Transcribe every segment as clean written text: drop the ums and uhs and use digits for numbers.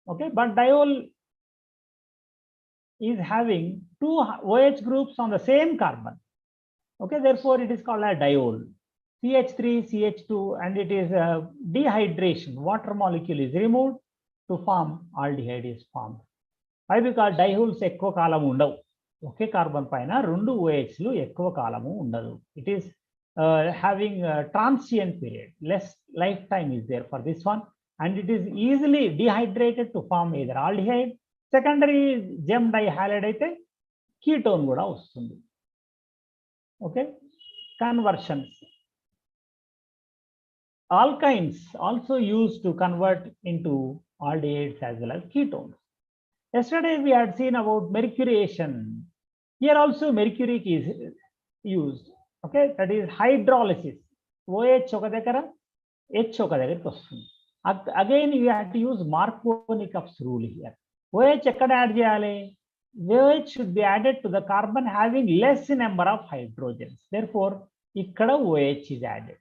Okay, but diol is having two OH groups on the same carbon. Okay, therefore it is called a diol. CH3, CH2, and it is a dehydration. Water molecule is removed to form aldehyde is formed. Why? Because diols ఎక్కువ కాలం ఉండవు. ఒకే carbon పైన రెండు OHలు ఎక్కువ కాలము ఉండదు. It is having a transient period. Less lifetime is there for this one, and it is easily dehydrated to form either aldehyde. Secondary gem dihalide అయితే ketone కూడా వస్తుంది. Okay, conversions. Alkynes also used to convert into aldehydes as well as ketones. Yesterday we had seen about mercuration. Here also mercury is used. Okay, that is hydrolysis. OH oka దగ్గర H oka దగ్గరికి వస్తుంది. Again you have to use Markovnikov's rule here. OH ఎక్కడ add చేయాలి? OH should be added to the carbon having less number of hydrogens. Therefore ikkada OH is added,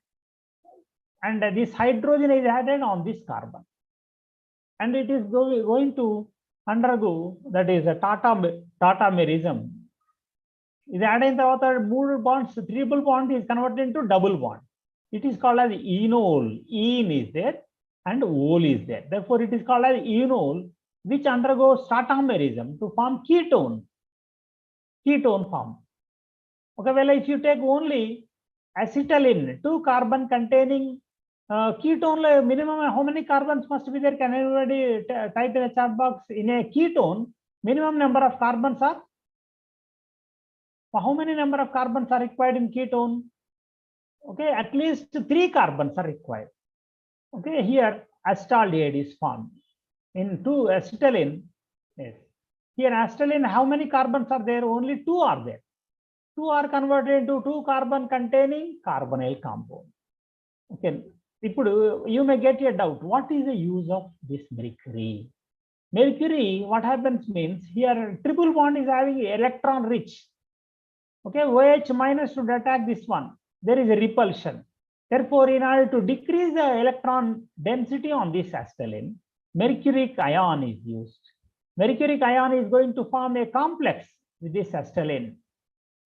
and this hydrogen is added on this carbon, and it is going to undergo, that is a tautomerism. Is added in the మూడు bonds, triple bond is converted into double bond. It is called as enol. En is there and ol is there. Therefore it is called as enol, which undergoes tautomerism to form ketone form. Okay, well, if you take only acetylene, 2 carbon containing ketone, minimum how many carbons must be there? Can anybody type in the chat box? In a ketone, minimum number of carbons are, how many number of carbons are required in ketone? Okay, at least 3 carbons are required. Okay, here acetaldehyde is formed in 2 acetylene. Yes, here acetylene, how many carbons are there? Only 2 are there. 2 are converted into 2 carbon containing carbonyl compound. Okay, you may get a doubt. What is the use of this mercury? Mercury, what happens means, here triple bond is having electron rich. Okay, OH minus should attack this one. There is a repulsion. Therefore, in order to decrease the electron density on this acetylene, mercuric ion is used. Mercuric ion is going to form a complex with this acetylene.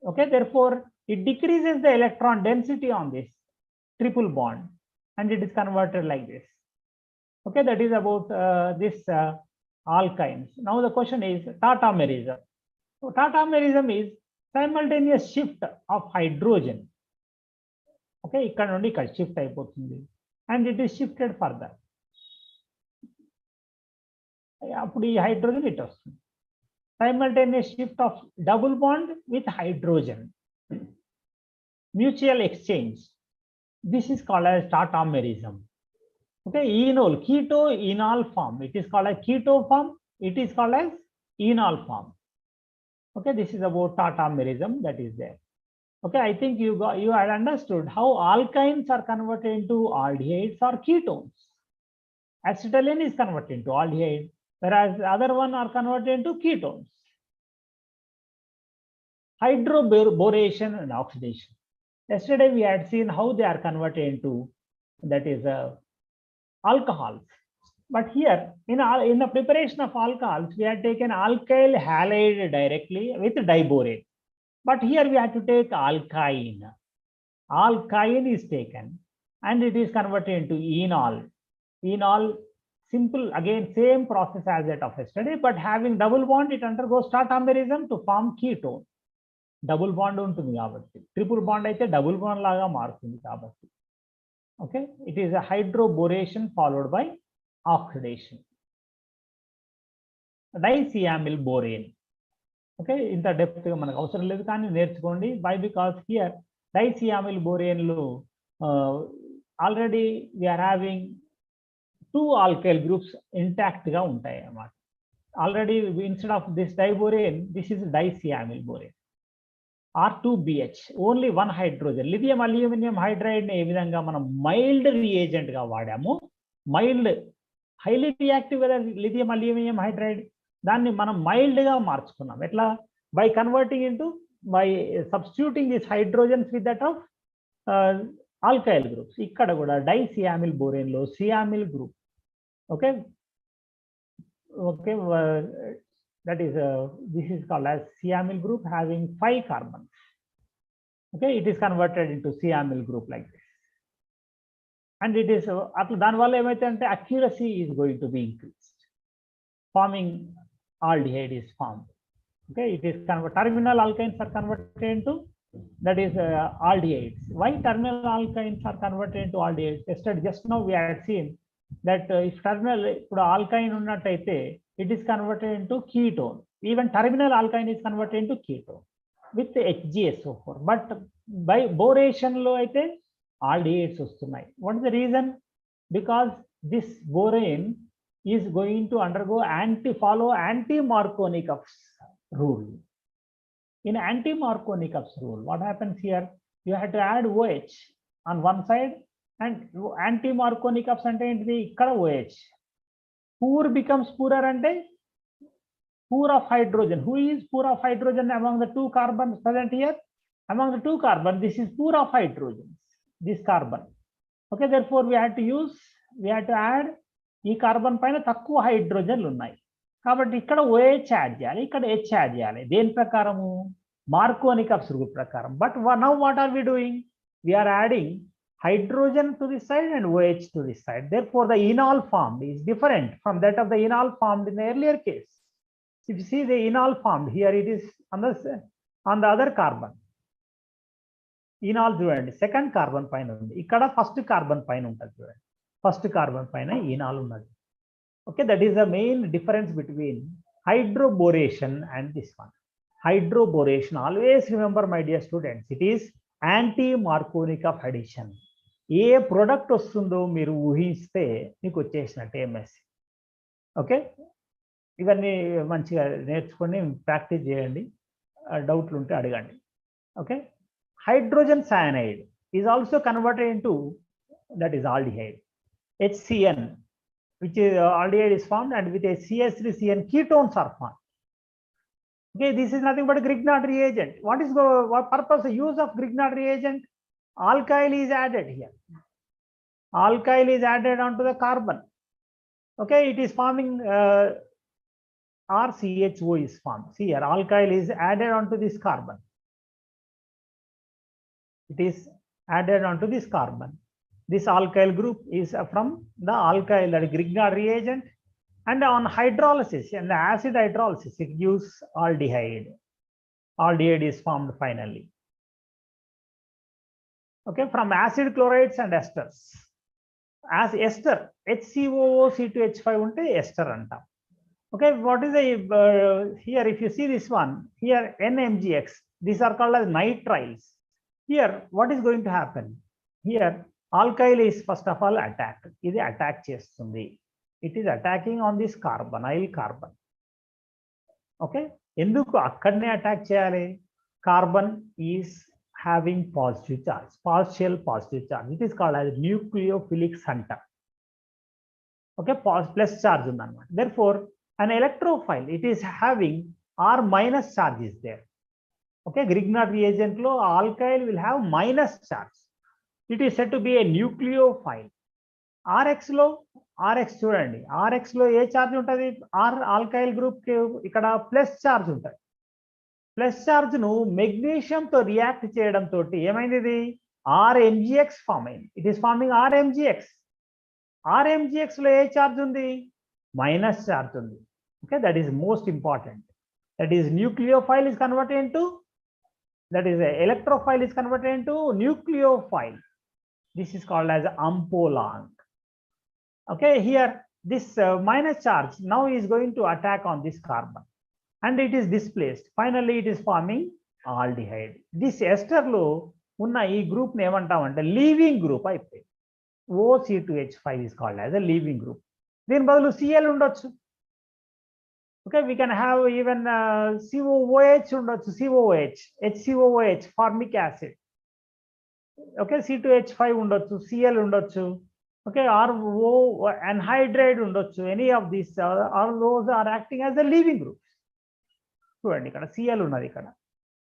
Okay, therefore it decreases the electron density on this triple bond, and it is converted like this. Okay, that is about this alkynes. Now the question is tautomerism. So tautomerism is simultaneous shift of hydrogen. Okay, ikkada nundi ikkada shift ayipotundi, and it is shifted further. Appudu ee hydrogen it vastundi. Simultaneous shift of double bond with hydrogen, mutual exchange. This is called as tautomerism. Okay, enol, keto enol form. It is called as keto form. It is called as enol form. Okay, this is about tautomerism that is there. Okay, I think you had understood how alkynes are converted into aldehydes or ketones. Acetylene is converted into aldehyde, whereas the other one are converted into ketones. Hydroboration and oxidation. Yesterday we had seen how they are converted into, that is alcohols. But here in the preparation of alcohols, we had taken alkyl halide directly with diborane. But here we have to take alkyne. Alkyne is taken and it is converted into enol. Enol, simple, again same process as that of yesterday, but having double bond, it undergoes tautomerism to form ketone. Double bond ఉంటుంది కాబట్టి, triple bond అయితే double bond లాగా మారుతుంది కాబట్టి. Okay, it is a hydroboration followed by oxidation. Dicyamyl borane. Okay, ఇంత depth గా మనకు అవసరం లేదు కానీ నేర్చుకోండి. Why? Because here dicyamyl borane లో already we are having 2 alkyl groups intact గా ఉంటాయి అన్నమాట. Already instead of this diborane, this is dicyamyl borane. R2BH, only 1 hydrogen. Lithium aluminium hydride ఏ విధంగా మనం మైల్డ్ రియేజెంట్ గా వాడాము, మైల్డ్ హైలీ రియాక్టివ్ కదా లిథియం అల్యూమినియం హైడ్రైడ్, దాన్ని మనం మైల్డ్ గా మార్చుకున్నాం. ఎట్లా? By converting into, by substituting this hydrogens with that of alkyl groups. ఇక్కడ కూడా డైసియామిల్ బోరేన్ లో siamyl group. Okay, Okay, that is this is called as CAMYL group having 5 carbons. Okay, it is converted into CAMYL group like this, and it is accuracy is going to be increased. Forming aldehyde is formed. Okay, it is terminal alkynes are converted into, that is aldehydes. Why terminal alkynes are converted into aldehydes? Yesterday, just now we had seen that if terminal alkyne unnataithe, it is converted into ketone. Even terminal alkyne is converted into ketone with HgSO4. But by boration lo aithe aldehydes vastunnai. What is the reason? Because this borane is going to undergo follow anti-Markovnikov's rule. In anti-Markovnikov's rule, what happens here? You have to add OH on one side, and anti-Markovnikov's ante enti ikkada OH. Poor becomes poorer ante poor of hydrogen. Who is poor of hydrogen among the 2 carbons present here? Among the 2 carbons, this is poor of hydrogen, this carbon. Okay, therefore we had to add ఈ carbon పైన తక్కువ హైడ్రోజన్లు ఉన్నాయి కాబట్టి ఇక్కడ OH add చేయాలి, ఇక్కడ H add చేయాలి. దేని ప్రకారము? మార్కోనికప్స్ రూల్ ప్రకారం. But now what are we doing? We are adding hydrogen to this side and OH to this side. Therefore the enol formed is different from that of the enol formed in the earlier case. If you see the enol formed here, it is on the other carbon. Enol చూడండి second carbon పైన ఉంది, ఇక్కడ first carbon పైన ఉంటుంది చూడండి. First carbon పైన ఈనాల్ ఉన్నది. Okay, that is the main difference between hydroboration and this one. Hydroboration, always remember my dear students, it is anti-Markovnikov addition. A product వస్తుందో మీరు ఊహిస్తే మీకు వచ్చేసినట్టు MSc. ఓకే, ఇవన్నీ మంచిగా నేర్చుకొని ప్రాక్టీస్ చేయండి, డౌట్లు ఉంటే అడగండి. Okay, hydrogen cyanide is also converted into, that is aldehyde. HCN, which is aldehyde is formed, and with a CH3CN ketones are formed. Okay, this is nothing but a Grignard reagent. What is the purpose, the use of Grignard reagent? Alkyl is added here. Alkyl is added onto the carbon. Okay, it is forming RCHO is formed. See here, alkyl is added onto this carbon. It is added onto this carbon. This alkyl group is from the alkyl, that is Grignard reagent, and on hydrolysis, and the acid hydrolysis, it gives aldehyde. Aldehyde is formed finally. Okay, from acid chlorides and esters. As ester, HCOOC2H5 unte ester antam. Okay, what is the here? If you see this one here, NMGX, these are called as nitriles. Here, what is going to happen? Here, alkyl is first of all attacked. Idi attack chestundi. It is attacking on this carbonyl carbon. Okay, enduku akkadne attack cheyali? Carbon is having positive charge, partial positive charge. It is called as nucleophilic center. Okay, plus charge undanamata. Therefore, an electrophile, it is having R minus charge is there. Okay, Grignard reagent lo alkyl will have minus charge. It is said to be a nucleophile. RX lo, RX చూడండి, RX లో ఏ charge ఉంటుంది? R alkyl group కి ఇక్కడ plus charge ఉంటుంది. Plus charge ను magnesium తో react చేయడం తోటి ఏమైంది? ఇది RMgX ఫామ్ అయింది. It is farming RMgX. RMgX లో ఏ చార్జ్ ఉంది? మైనస్ చార్జ్ ఉంది. Okay, that is most important. That is nucleophile is converted into, that is electrophile is converted into nucleophile. This is called as ampolang. Okay, here this minus charge now is going to attack on this carbon, and it is displaced. Finally, it is forming aldehyde. This ester lo unna ee group ne emantamante leaving group ayipoyi. OC2H5 is called as a leaving group. Then badalu Cl undochu. Okay, we can have even COOH undochu, COOH, HCOOH, formic acid. Okay, C2H5 undochu, Cl undochu. Okay, RO anhydride undochu. Any of these, all those are acting as the leaving groups. చూడండి ఇక్కడ Cl ఉన్నది ఇక్కడ.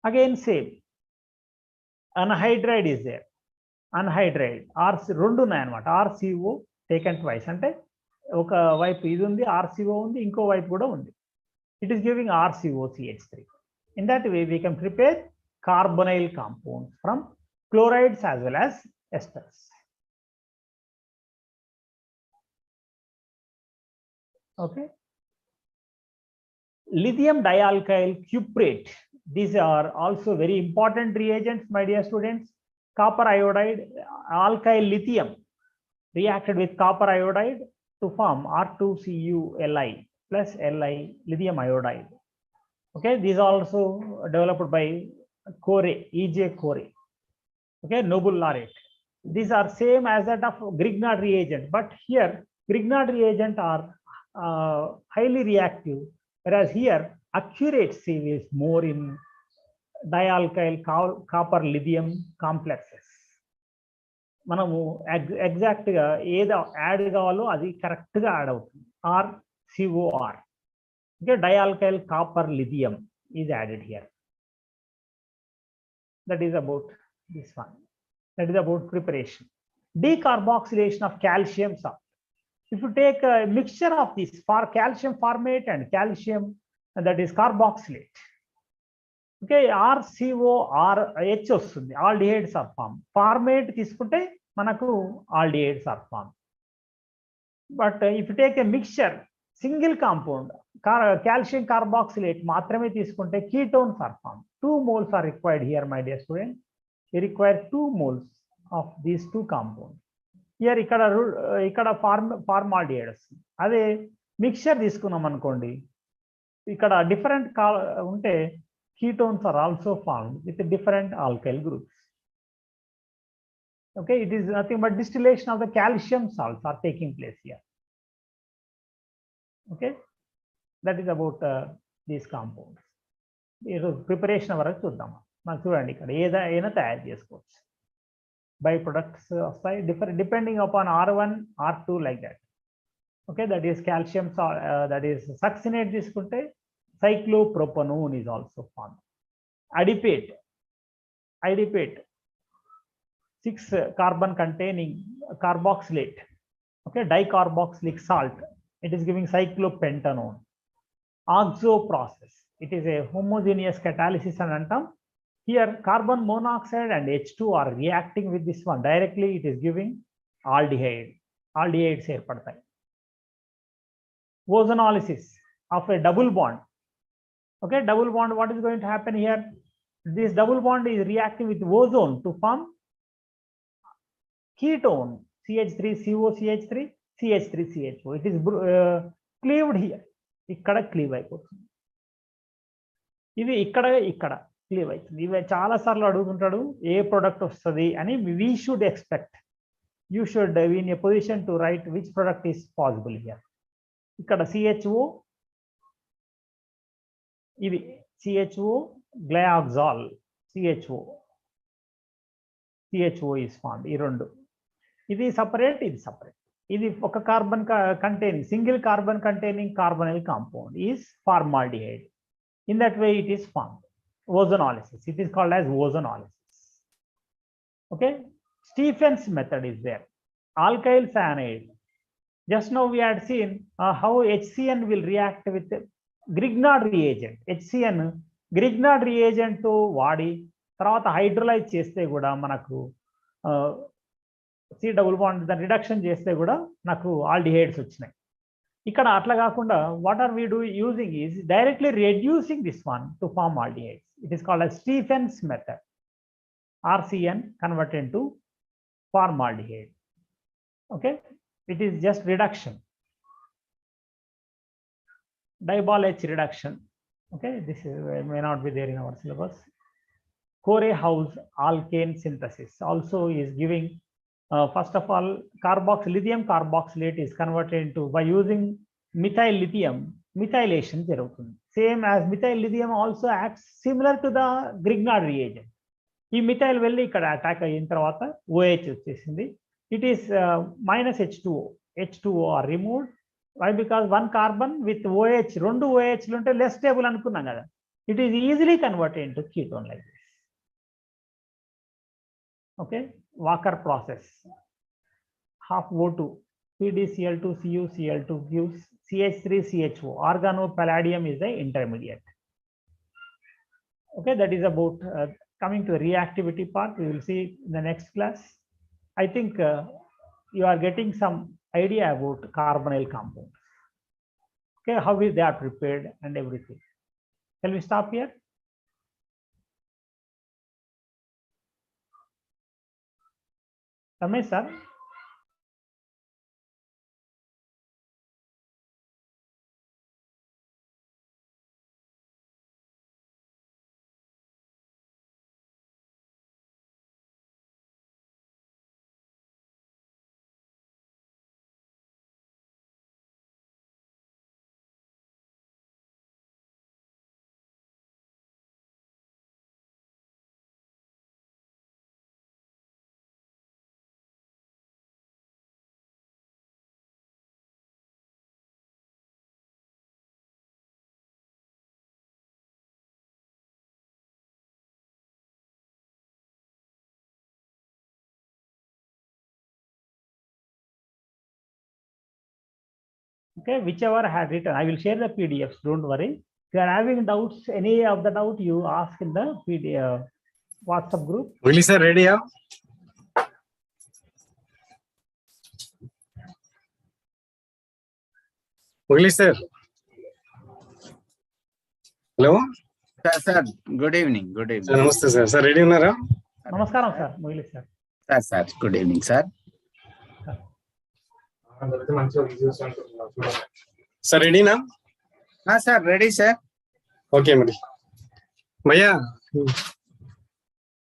Again same, anhydride is there. Anhydride, రెండు ఉన్నాయి అన్నమాట. RCO taken twice అంటే ఒక వైపు ఇది ఉంది, RCO ఉంది, ఇంకో వైపు కూడా ఉంది. It is giving RCOCH3. In that way, we can prepare carbonyl compounds from chlorides as well as esters. Okay. Lithium dialkyl cuprate. These are also very important reagents, my dear students. Copper iodide, alkyl lithium reacted with copper iodide to form R2CuLi plus Li, lithium iodide. Okay, these are also developed by Corey, E.J. Corey. Okay, Nobel laureate. These are same as that of Grignard reagent, but here Grignard reagent are highly reactive, whereas here accuracy is more in dialkyl copper lithium complexes. మనము exact గా ఏది add కావాలో అది correct గా add అవుతుంది. RCOR. Okay, dialkyl copper lithium is added here. That is about this one. That is about preparation. Decarboxylation of calcium salt. If you take a mixture of this for calcium formate and calcium, that is carboxylate. Okay, RCORH వస్తుంది, aldehydes are formed. Formate తీసుకుంటే మనకు aldehydes are formed. But if you take a mixture, single compound, calcium carboxylate మాత్రమే తీసుకుంటే ketones are formed. 2 moles are required here, my dear student. We require 2 moles of these two compounds. Here ఇక్కడ formaldehyde వస్తుంది. అదే mixture తీసుకున్నాం అనుకోండి, ఇక్కడ different ఉంటే ketones are also formed with different alkyl groups. Okay, it is nothing but distillation of the calcium salts are taking place here. Okay, that is about these compounds. Preparation వరకు చూద్దాం. మనం చూడండి ఇక్కడ ఏదైనా తయారు చేసుకోవచ్చు. బై ప్రొడక్ట్స్ వస్తాయి depending upon R1, R2 like that. Okay, that is calcium, that is succinate తీసుకుంటే cyclopropanone is also formed. Adipate 6 carbon containing carboxylate. Okay, dicarboxylic salt, it is giving cyclopentanone. Oxo process, it is a homogeneous catalysis and antam. Here carbon monoxide and H2 are reacting with this one directly, it is giving aldehydes ఏర్పడతాయి. Ozonolysis of a double bond. Okay, double bond, what is going to happen here? This double bond is reacting with ozone to form ketone CH3COCH3 CH3CHO. It is cleaved here. ఇక్కడ cleave అయిపోతుంది. ఇది ఇక్కడ cleave అవుతుంది. ఇవి చాలా సార్లు అడుగుతుంటాడు ఏ product వస్తుంది అని. we should expect, you should be in a position to write which product is possible here. ఇక్కడ CHO, ఇది CHO glyoxal, CHO is formed. ఈ రెండు, ఇది సపరేట్, ఇది సపరేట్. ఇది ఒక carbon containing, single carbon containing carbonyl compound is formaldehyde. In that way it is formed. Ozonolysis, it is called as ozonolysis. Okay, Stephen's method is there. Alkyl cyanide, just now we had seen how HCN will react with Grignard reagent. HCN Grignard reagent తో వాడి తర్వాత hydrolyse చేస్తే కూడా మనకు C double bond దాని reduction చేస్తే కూడా నాకు ఆల్డిహైడ్స్ వచ్చినాయి. ఇక్కడ అట్లా కాకుండా what are we using is directly reducing this one to form aldehydes. It is called as Stephen's method. RCN converted into formaldehyde. Okay, it is just reduction. Diol H reduction. Okay, this is, may not be there in our syllabus. Corey-House alkane synthesis also is giving first of all lithium carboxylate is converted into, by using methyl lithium, methylation jarugutundi. Same as methyl lithium also acts similar to the Grignard reagent. ఈ methyl వెళ్ళి ఇక్కడ attack అయిన తర్వాత OH వచ్చేసింది. It is minus H2O are removed. Why? Because one carbon with OH, రెండు OH లు ఉంటే less stable అనుకున్నాం కదా. It is easily converted into ketone like this. Okay, Walker process, half O2 PdCl2, CuCl2 gives CH3CHO. Organopalladium is the intermediate. Okay, that is about coming to the reactivity part. We will see in the next class. I think you are getting some idea about carbonyl compounds. Okay, how is they are prepared and everything. Shall we stop here? Ramesh sir. Okay, whichever I had written, I will share the PDFs. Don't worry. If you are having doubts, any of the doubt you ask in the PDF WhatsApp group. Will sir ready? Will sir. Hello. Sir, good evening. Good evening. Namaste sir. Sir, ready unara? Namaskaram sir. Mugli sir. Sir, good evening, sir. Sir, ready na? Sir, ready, sir. Okay, mari. Bhaiya,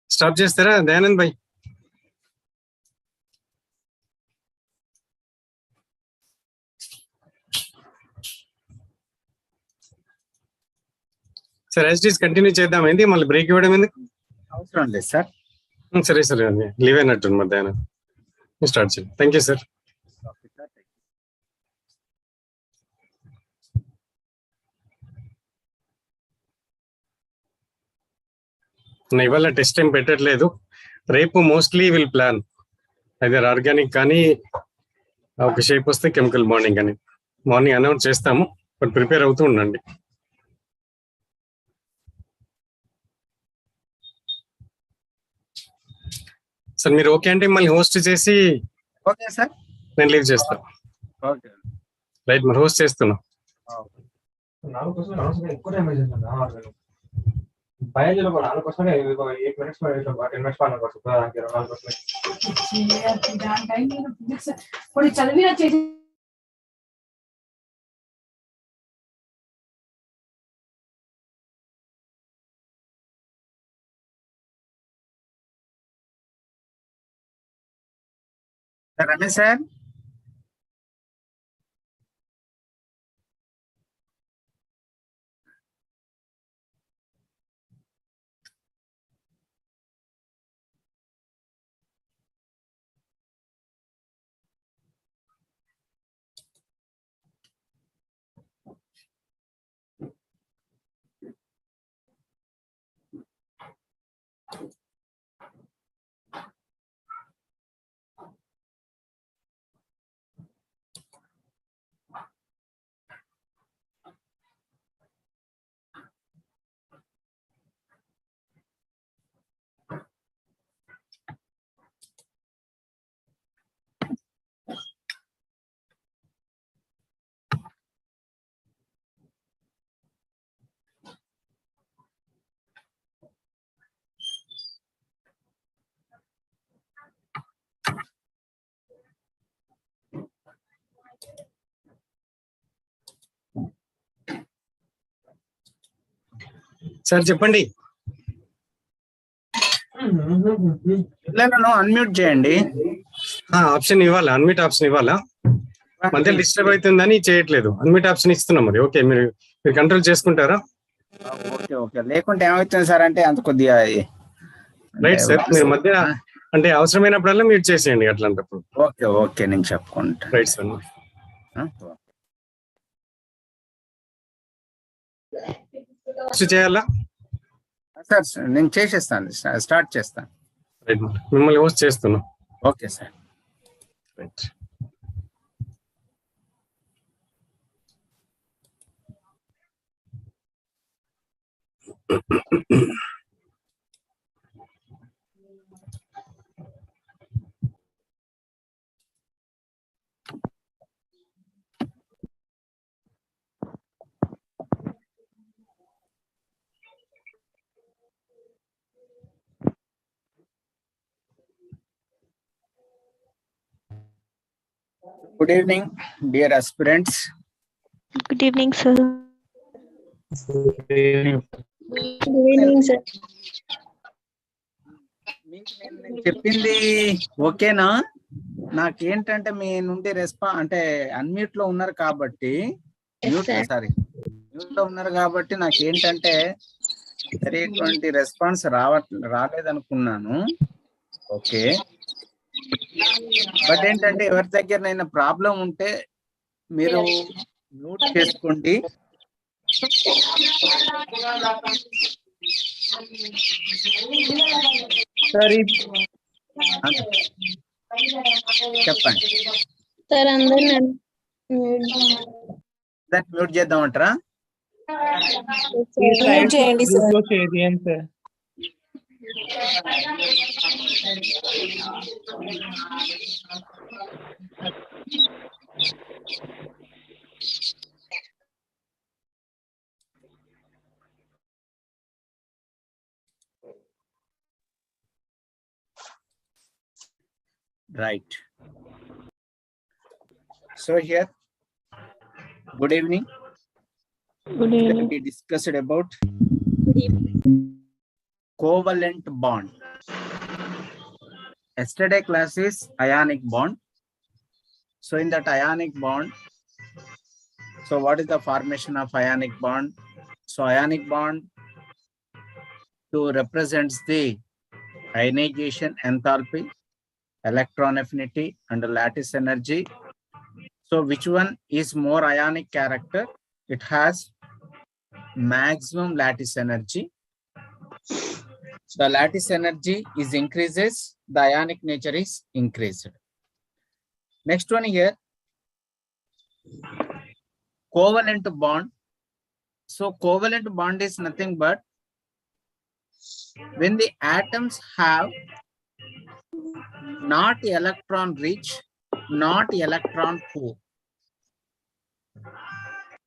stop chestara, Dayanand bhai. Sir, as it is continue చేద్దాం ఏంది మళ్ళీ break ఇవ్వడం ఎందుకు? అవసరం లేదు sir. సరే సరే leave అయినట్టు మరి Dayanand స్టార్ట్ చేయండి. Thank you sir. ఇవాళ టెస్ట్ టైం పెట్టట్లేదు. రేపు mostly will plan either organic కానీ ఒక షేప్ వస్తే కెమికల్ బాండింగ్ అని మార్నింగ్ అనౌన్స్ చేస్తాము. బట్ ప్రిపేర్ అవుతూ ఉండండి. సార్ మీరు ఓకే అంటే మళ్ళీ హోస్ట్ చేసి ఓకే సార్ నేను లీవ్ చేస్తాను. ఓకే రైట్ మరి హోస్ట్ చేస్తున్నా. బయాలజీలో కూడా 4% 8 minutes 10 minutes చదివిన చేసి రమేష్ సార్ సార్ చెప్పండి. అన్మ్యూట్ చేయండి. ఆప్షన్ ఇవ్వాలా? అన్మ్యూట్ ఆప్షన్ ఇవ్వాలా? మధ్యలో డిస్టర్బ్ అవుతుందని చేయట్లేదు. అన్మ్యూట్ ఆప్షన్ ఇస్తున్నాం మరి. ఓకే మీరు కంట్రోల్ చేసుకుంటారా? ఓకే ఓకే లేకుంటే ఏమవుతుంది సార్ అంటే అంత కొద్దిగా రైట్ సార్. మీరు మధ్య అంటే అవసరమైనప్పుడల్లా మ్యూట్ చేసేయండి అట్లాంటప్పుడు. ఓకే ఓకే నేను చెప్పుకుంటా. Right sir. చేయాలా సార్? నేను చేసేస్తాను, స్టార్ట్ చేస్తాను. రైట్ మిమ్మల్ని హోస్ట్ చేస్తున్నా. Okay sir. Right Good evening, dear aspirants. Good evening, sir. Good evening. Good evening, sir. మీకు నేను చెప్పింది ఓకేనా? నాకేంటంటే మీ నుండి అంటే అన్మ్యూట్ లో ఉన్నారు కాబట్టి మ్యూట్ లో ఉన్నారు కాబట్టి నాకేంటంటే సరైనటువంటి రెస్పాన్స్ రాలేదనుకున్నాను. ఓకే, బట్ ఏంటంటే ఎవరి దగ్గరనైనా ప్రాబ్లం ఉంటే మీరు మ్యూట్ చేసుకోండి. సరే చెప్పండి. సార్ అందరూ మ్యూట్ చేద్దామంటారా? చేయండి sir. Right. So here, good evening. Good evening. We discussed about covalent bond. Yesterday class is ionic bond. So in that ionic bond, so what is the formation of ionic bond? So ionic bond to represents the ionization enthalpy, electron affinity and lattice energy. So which one is more ionic character? It has maximum lattice energy. The lattice energy is increases, the ionic nature is increased. Next one here, covalent bond. So covalent bond is nothing but when the atoms have not electron rich, not electron poor.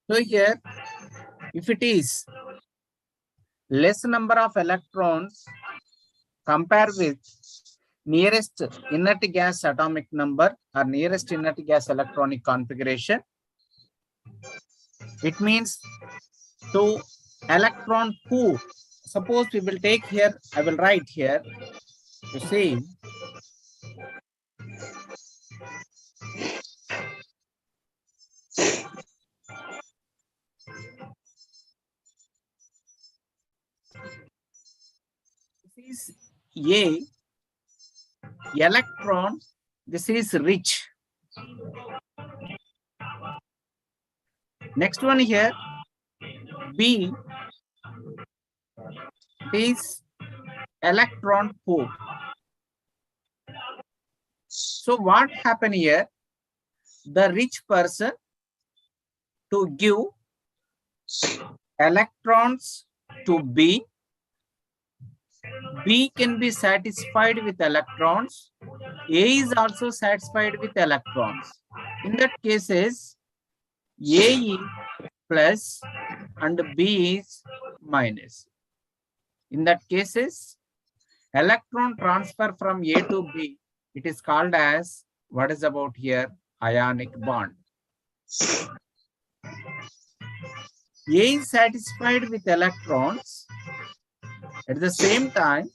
So here, if it is less number of electrons compared with nearest inert gas atomic number or nearest inert gas electronic configuration, it means to electron poor. Suppose we will take here, I will write here, you see, this is A electron, this is rich. Next one here, B is electron poor. So what happened here? The rich person to give electrons to B, B can be satisfied with electrons, A is also satisfied with electrons. In that cases, A is plus and B is minus. In that cases, electron transfer from A to B, it is called as, what is about here, ionic bond. A is satisfied with electrons. At the same time,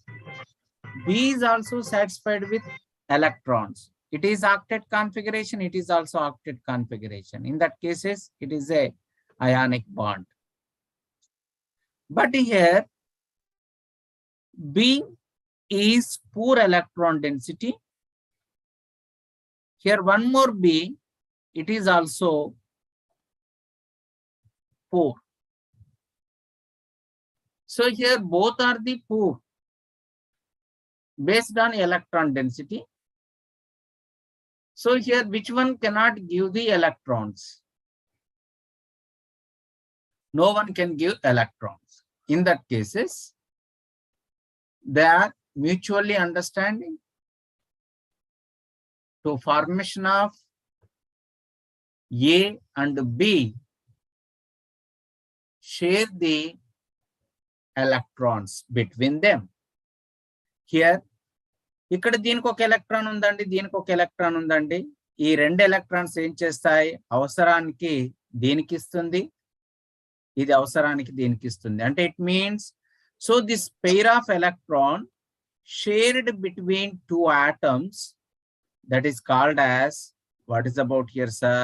B is also satisfied with electrons. It is octet configuration, it is also octet configuration. In that cases, it is a ionic bond. But here, B is poor electron density. Here one more B, it is also poor. So here both are the poor based on electron density. So here which one cannot give the electrons? No one can give electrons. in that cases, they are mutually understanding. To formation of A and B share the electrons between them. Here, ఇక్కడ దీనికి ఒక electron ఉందండి, దీనికి ఒక electron ఉందండి. ఈ రెండు electrons ఏం చేస్తాయి? అవసరానికి దీనికి ఇస్తుంది, ఇది అవసరానికి దీనికి ఇస్తుంది. అంటే it means, so this pair of electron shared between two atoms, that is called as, what is about here, sir?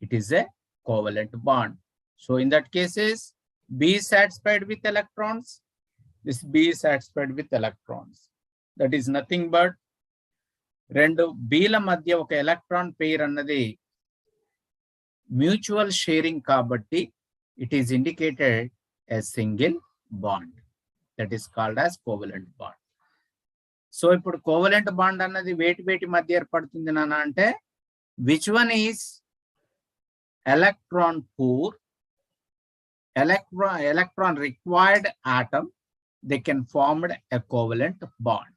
It is a covalent bond. So in that cases, B is satisfied with electrons. This B is satisfied with electrons. That is nothing but రెండు బీల మధ్య ఒక electron pair అన్నది mutual sharing కాబట్టి it is indicated as single bond. That is called as covalent bond. So ఇప్పుడు covalent bond అన్నది వేటి మధ్య ఏర్పడుతుంది నాన్న అంటే, which one is electron poor, electron required atom, they can form a covalent bond.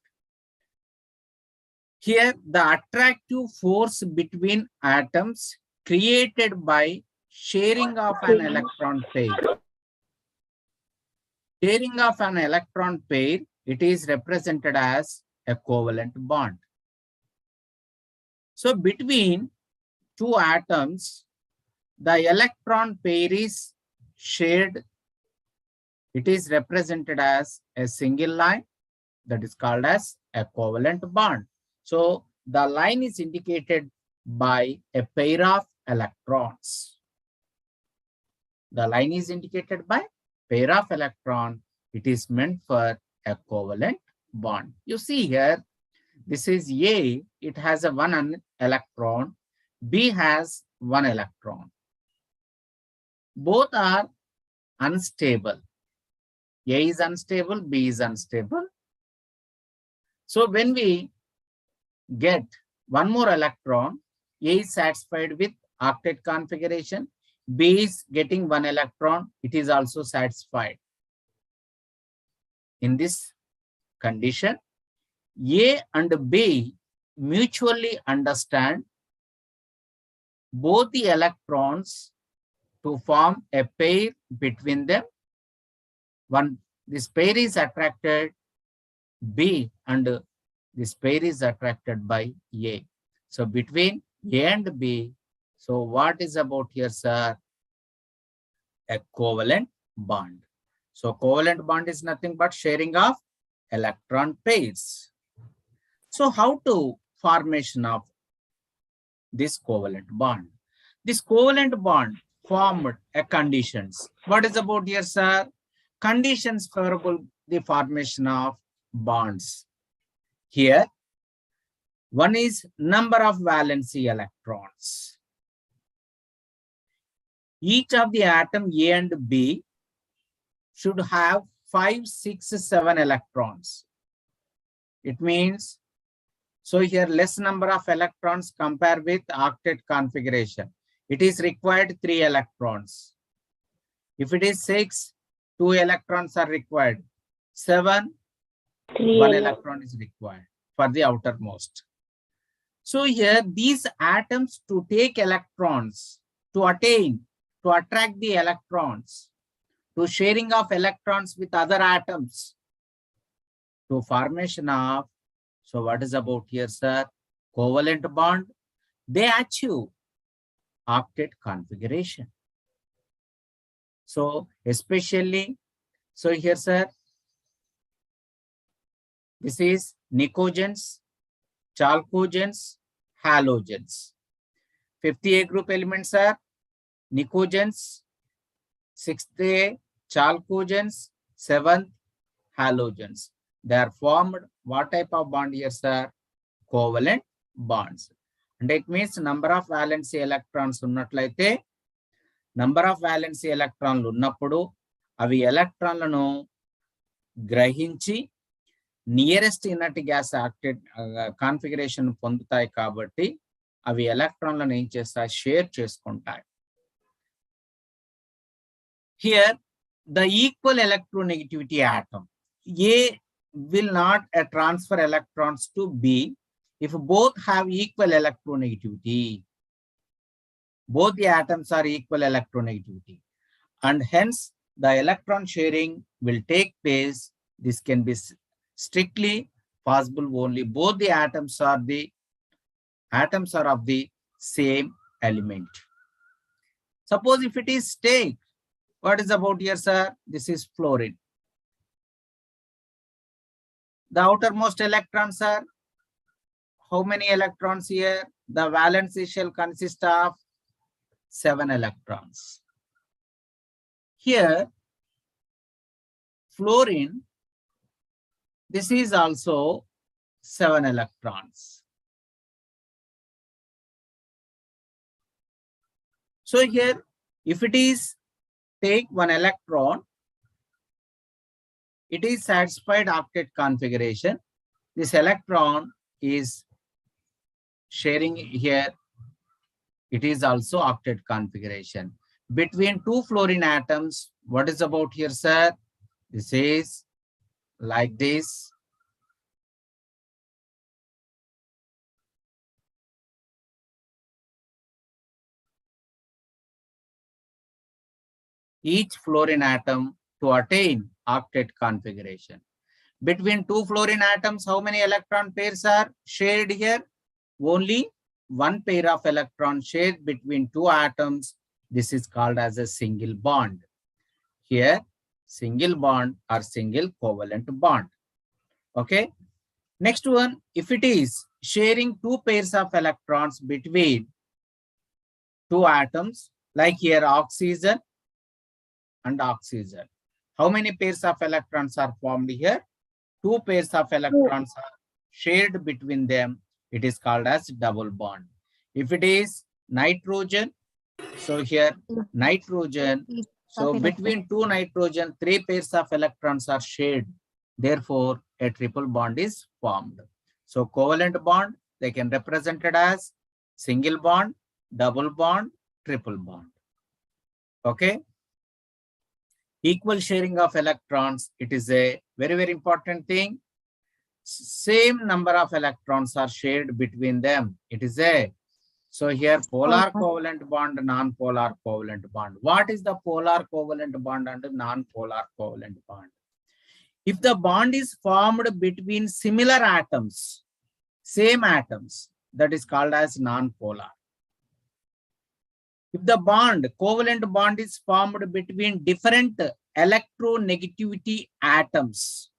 Here the attractive force between atoms created by sharing of an electron pair. Sharing of an electron pair, it is represented as a covalent bond. So between two atoms, the electron pair is shared. It is represented as a single line, that is called as a covalent bond. So the line is indicated by a pair of electrons. The line is indicated by pair of electron. It is meant for a covalent bond. You see here, this is A, it has a one electron, B has one electron. Both are unstable. A is unstable, B is unstable. So when we get one more electron, A is satisfied with octet configuration, B is getting one electron, it is also satisfied. In this condition, A and B mutually understand both the electrons to form a pair between them. This pair is attracted B and this pair is attracted by A. So between A and B, so what is about here, sir? A covalent bond. So covalent bond is nothing but sharing of electron pairs. So how to formation of this covalent bond? This covalent bond formed a conditions. What is about here, sir? Conditions favorable the formation of bonds. Here, one is number of valency electrons. Each of the atom A and B should have 5, 6, 7 electrons. It means, so here less number of electrons compared with octet configuration. It is required 3 electrons. If it is 6, 2 electrons are required. 7, 1 electron is required for the outermost. So here these atoms to take electrons, to attract the electrons, to sharing of electrons with other atoms, to formation of, so what is about here, sir? Covalent bond. They achieve octet configuration. So especially, so here, sir, this is nicogens, chalcogens, halogens. 50A group elements are nicogens, 6th A chalcogens, 7th halogens. They are formed what type of bond here, sir? Covalent bonds. And it means number of valency electrons ఉన్నట్లయితే number of valency electrons ఉన్నప్పుడు అవి ఎలక్ట్రాన్లను గ్రహించి nearest inert gas ఆక్టెడ్ configuration పొందుతాయి కాబట్టి అవి ఎలక్ట్రాన్లను ఏం చేస్తాయి? షేర్ చేసుకుంటాయి. Here the equal electronegativity atom. A will not transfer electrons to B if both have equal electronegativity. Both the atoms are equal electronegativity, and hence the electron sharing will take place. This can be strictly possible only both the atoms are of the same element. Suppose if it is take, what is about here, sir? This is fluorine. The outermost electrons are, how many electrons here? The valence shell consists of 7 electrons. Here, fluorine, this is also 7 electrons. So here, if it is take 1 electron, it is satisfied octet configuration. This electron is sharing here. It is also octet configuration. Between 2 fluorine atoms, what is about here, sir? This is like this. Each fluorine atom to attain octet configuration. Between 2 fluorine atoms, how many electron pairs are shared here? Only 1 pair of electrons shared between 2 atoms. This is called as a single bond. Here, single bond or single covalent bond. Okay. Next one, if it is sharing 2 pairs of electrons between 2 atoms, like here oxygen and oxygen. How many pairs of electrons are formed here? 2 pairs of electrons are shared between them. It is called as double bond. If it is nitrogen, so here nitrogen, so between 2 nitrogen, 3 pairs of electrons are shared. Therefore, a triple bond is formed. So covalent bond, they can represent it as single bond, double bond, triple bond. Okay. Equal sharing of electrons, it is a very, very important thing. Same number of electrons are shared between them. It is a, so here polar covalent bond, non-polar covalent bond. What is the polar covalent bond and non-polar covalent bond? If the bond is formed between similar atoms, same atoms, that is called as non-polar. If the bond, covalent bond is formed between different electronegativity atoms,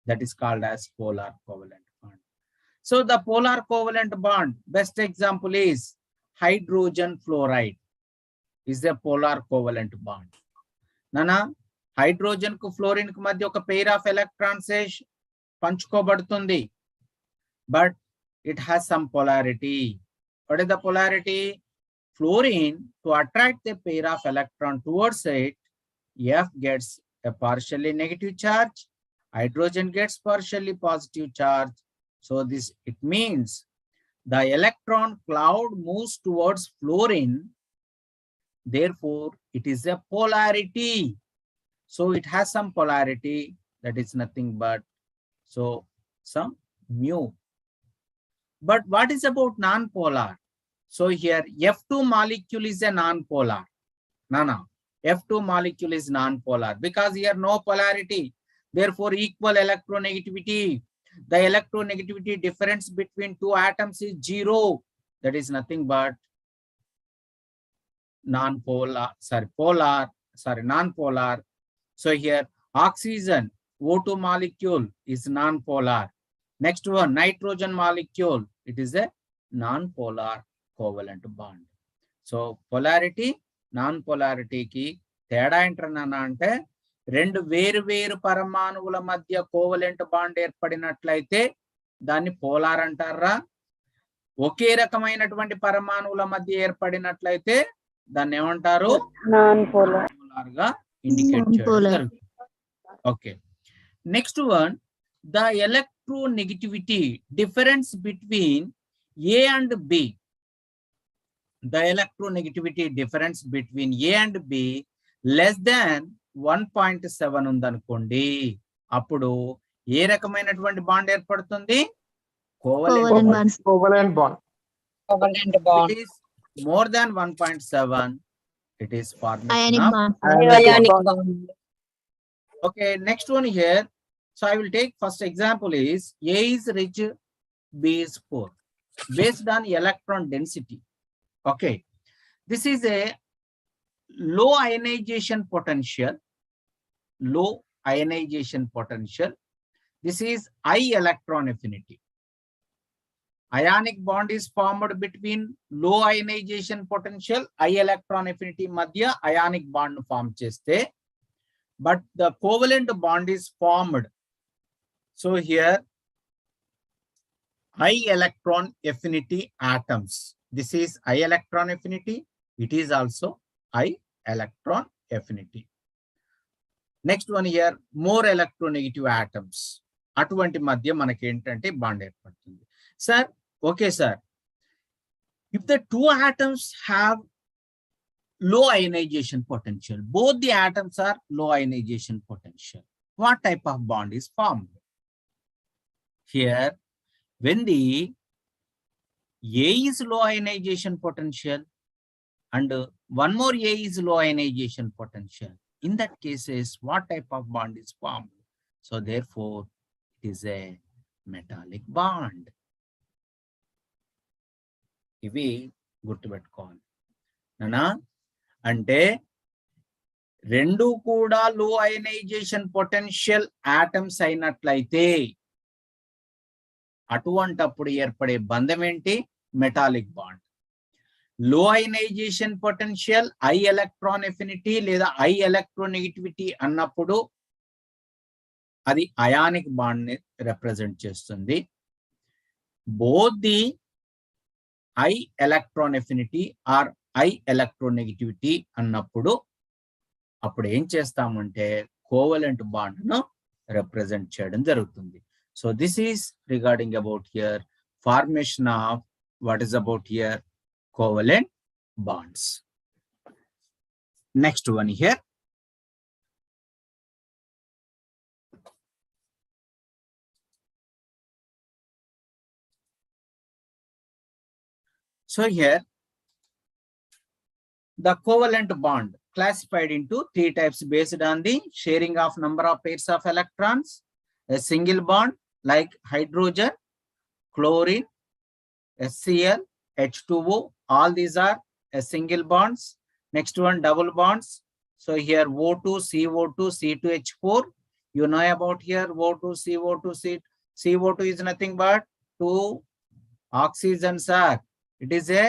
that is called as polar covalent bond. So the polar covalent bond, best example is hydrogen fluoride is a polar covalent bond. Nana, hydrogen ku fluorine ku madhya oka pair of electrons panchukobadutundi, but it has some polarity. What is the polarity? Fluorine, to attract the pair of electron towards it, F gets a partially negative charge, hydrogen gets partially positive charge. So this, it means the electron cloud moves towards fluorine. Therefore, it is a polarity. So it has some polarity, that is nothing but, so some mu. But what is about non-polar? So here F2 molecule is a non-polar. No. F2 molecule is non-polar because here no polarity. Therefore, equal electronegativity. The electronegativity difference between 2 atoms is 0. That is nothing but non-polar. So here oxygen O2 molecule is non-polar. Next one, nitrogen molecule. It is a non-polar covalent bond. So polarity, non-polarity ki teda ఏంటన్నా అంటే రెండు వేరు పరమాణువుల మధ్య covalent bond ఏర్పడినట్లయితే దాన్ని polar అంటారా, ఒకే రకమైనటువంటి పరమాణువుల మధ్య ఏర్పడినట్లయితే దాన్ని ఏమంటారు? నాన్ పోలార్ గా ఇండికేట్ చేయడం జరుగుతుంది. Okay, next one, the electronegativity difference between A and B. The electronegativity difference between A and B less than 1.7 ఉందనుకోండి, అప్పుడు ఏ రకమైనటువంటి బాండ్ ఏర్పడుతుంది? Covalent bond. Covalent bond. It is more than 1.7. It is formation Ionic of bond. Ionic bond. Okay, next one here. So I will take first example is A is rich, B is poor, based on electron density. Okay, this is a low ionization potential. Low ionization potential. This is high electron affinity. Ionic bond is formed between low ionization potential, high electron affinity madhya ionic bond form cheste. But the covalent bond is formed. So here, high electron affinity atoms. This is high electron affinity. It is also high electron affinity. Next one here, more electronegative atoms. అటువంటి మధ్య మనకి ఏంటంటే bond ఏర్పడుతుంది. Sir, okay sir. If the two atoms have low ionization potential, both the atoms are low ionization potential, what type of bond is formed? Here, when the A is low ionization potential and one more A is low ionization potential, in that cases, what type of bond is formed? So therefore, it is a metallic bond. ఇవి గుర్తుపెట్టుకోవాలి నానా. అంటే రెండు కూడా లో ionization potential atoms అయినట్లయితే అటువంటప్పుడు ఏర్పడే బంధం ఏంటి? Metallic bond. Low ionization potential, high electron affinity లేదా హై ఎలక్ట్రోనెగటివిటీ అన్నప్పుడు అది అయానిక్ బాండ్ ని రిప్రజెంట్ చేస్తుంది. Both the high electron affinity or high electronegativity అన్నప్పుడు అప్పుడు ఏం చేస్తామంటే కోవలెంట్ బాండ్ ను రిప్రజెంట్ చేయడం జరుగుతుంది. So this is regarding about here formation of what is about here covalent bonds. Next one here. So here, the covalent bond classified into three types based on the sharing of number of pairs of electrons. A single bond like hydrogen, chlorine, HCl, H2O, all these are a single bonds. Next one, double bonds. So here O2, CO2, C2H4. You know about here O2, CO2, CO2 is nothing but two oxygens are. It is a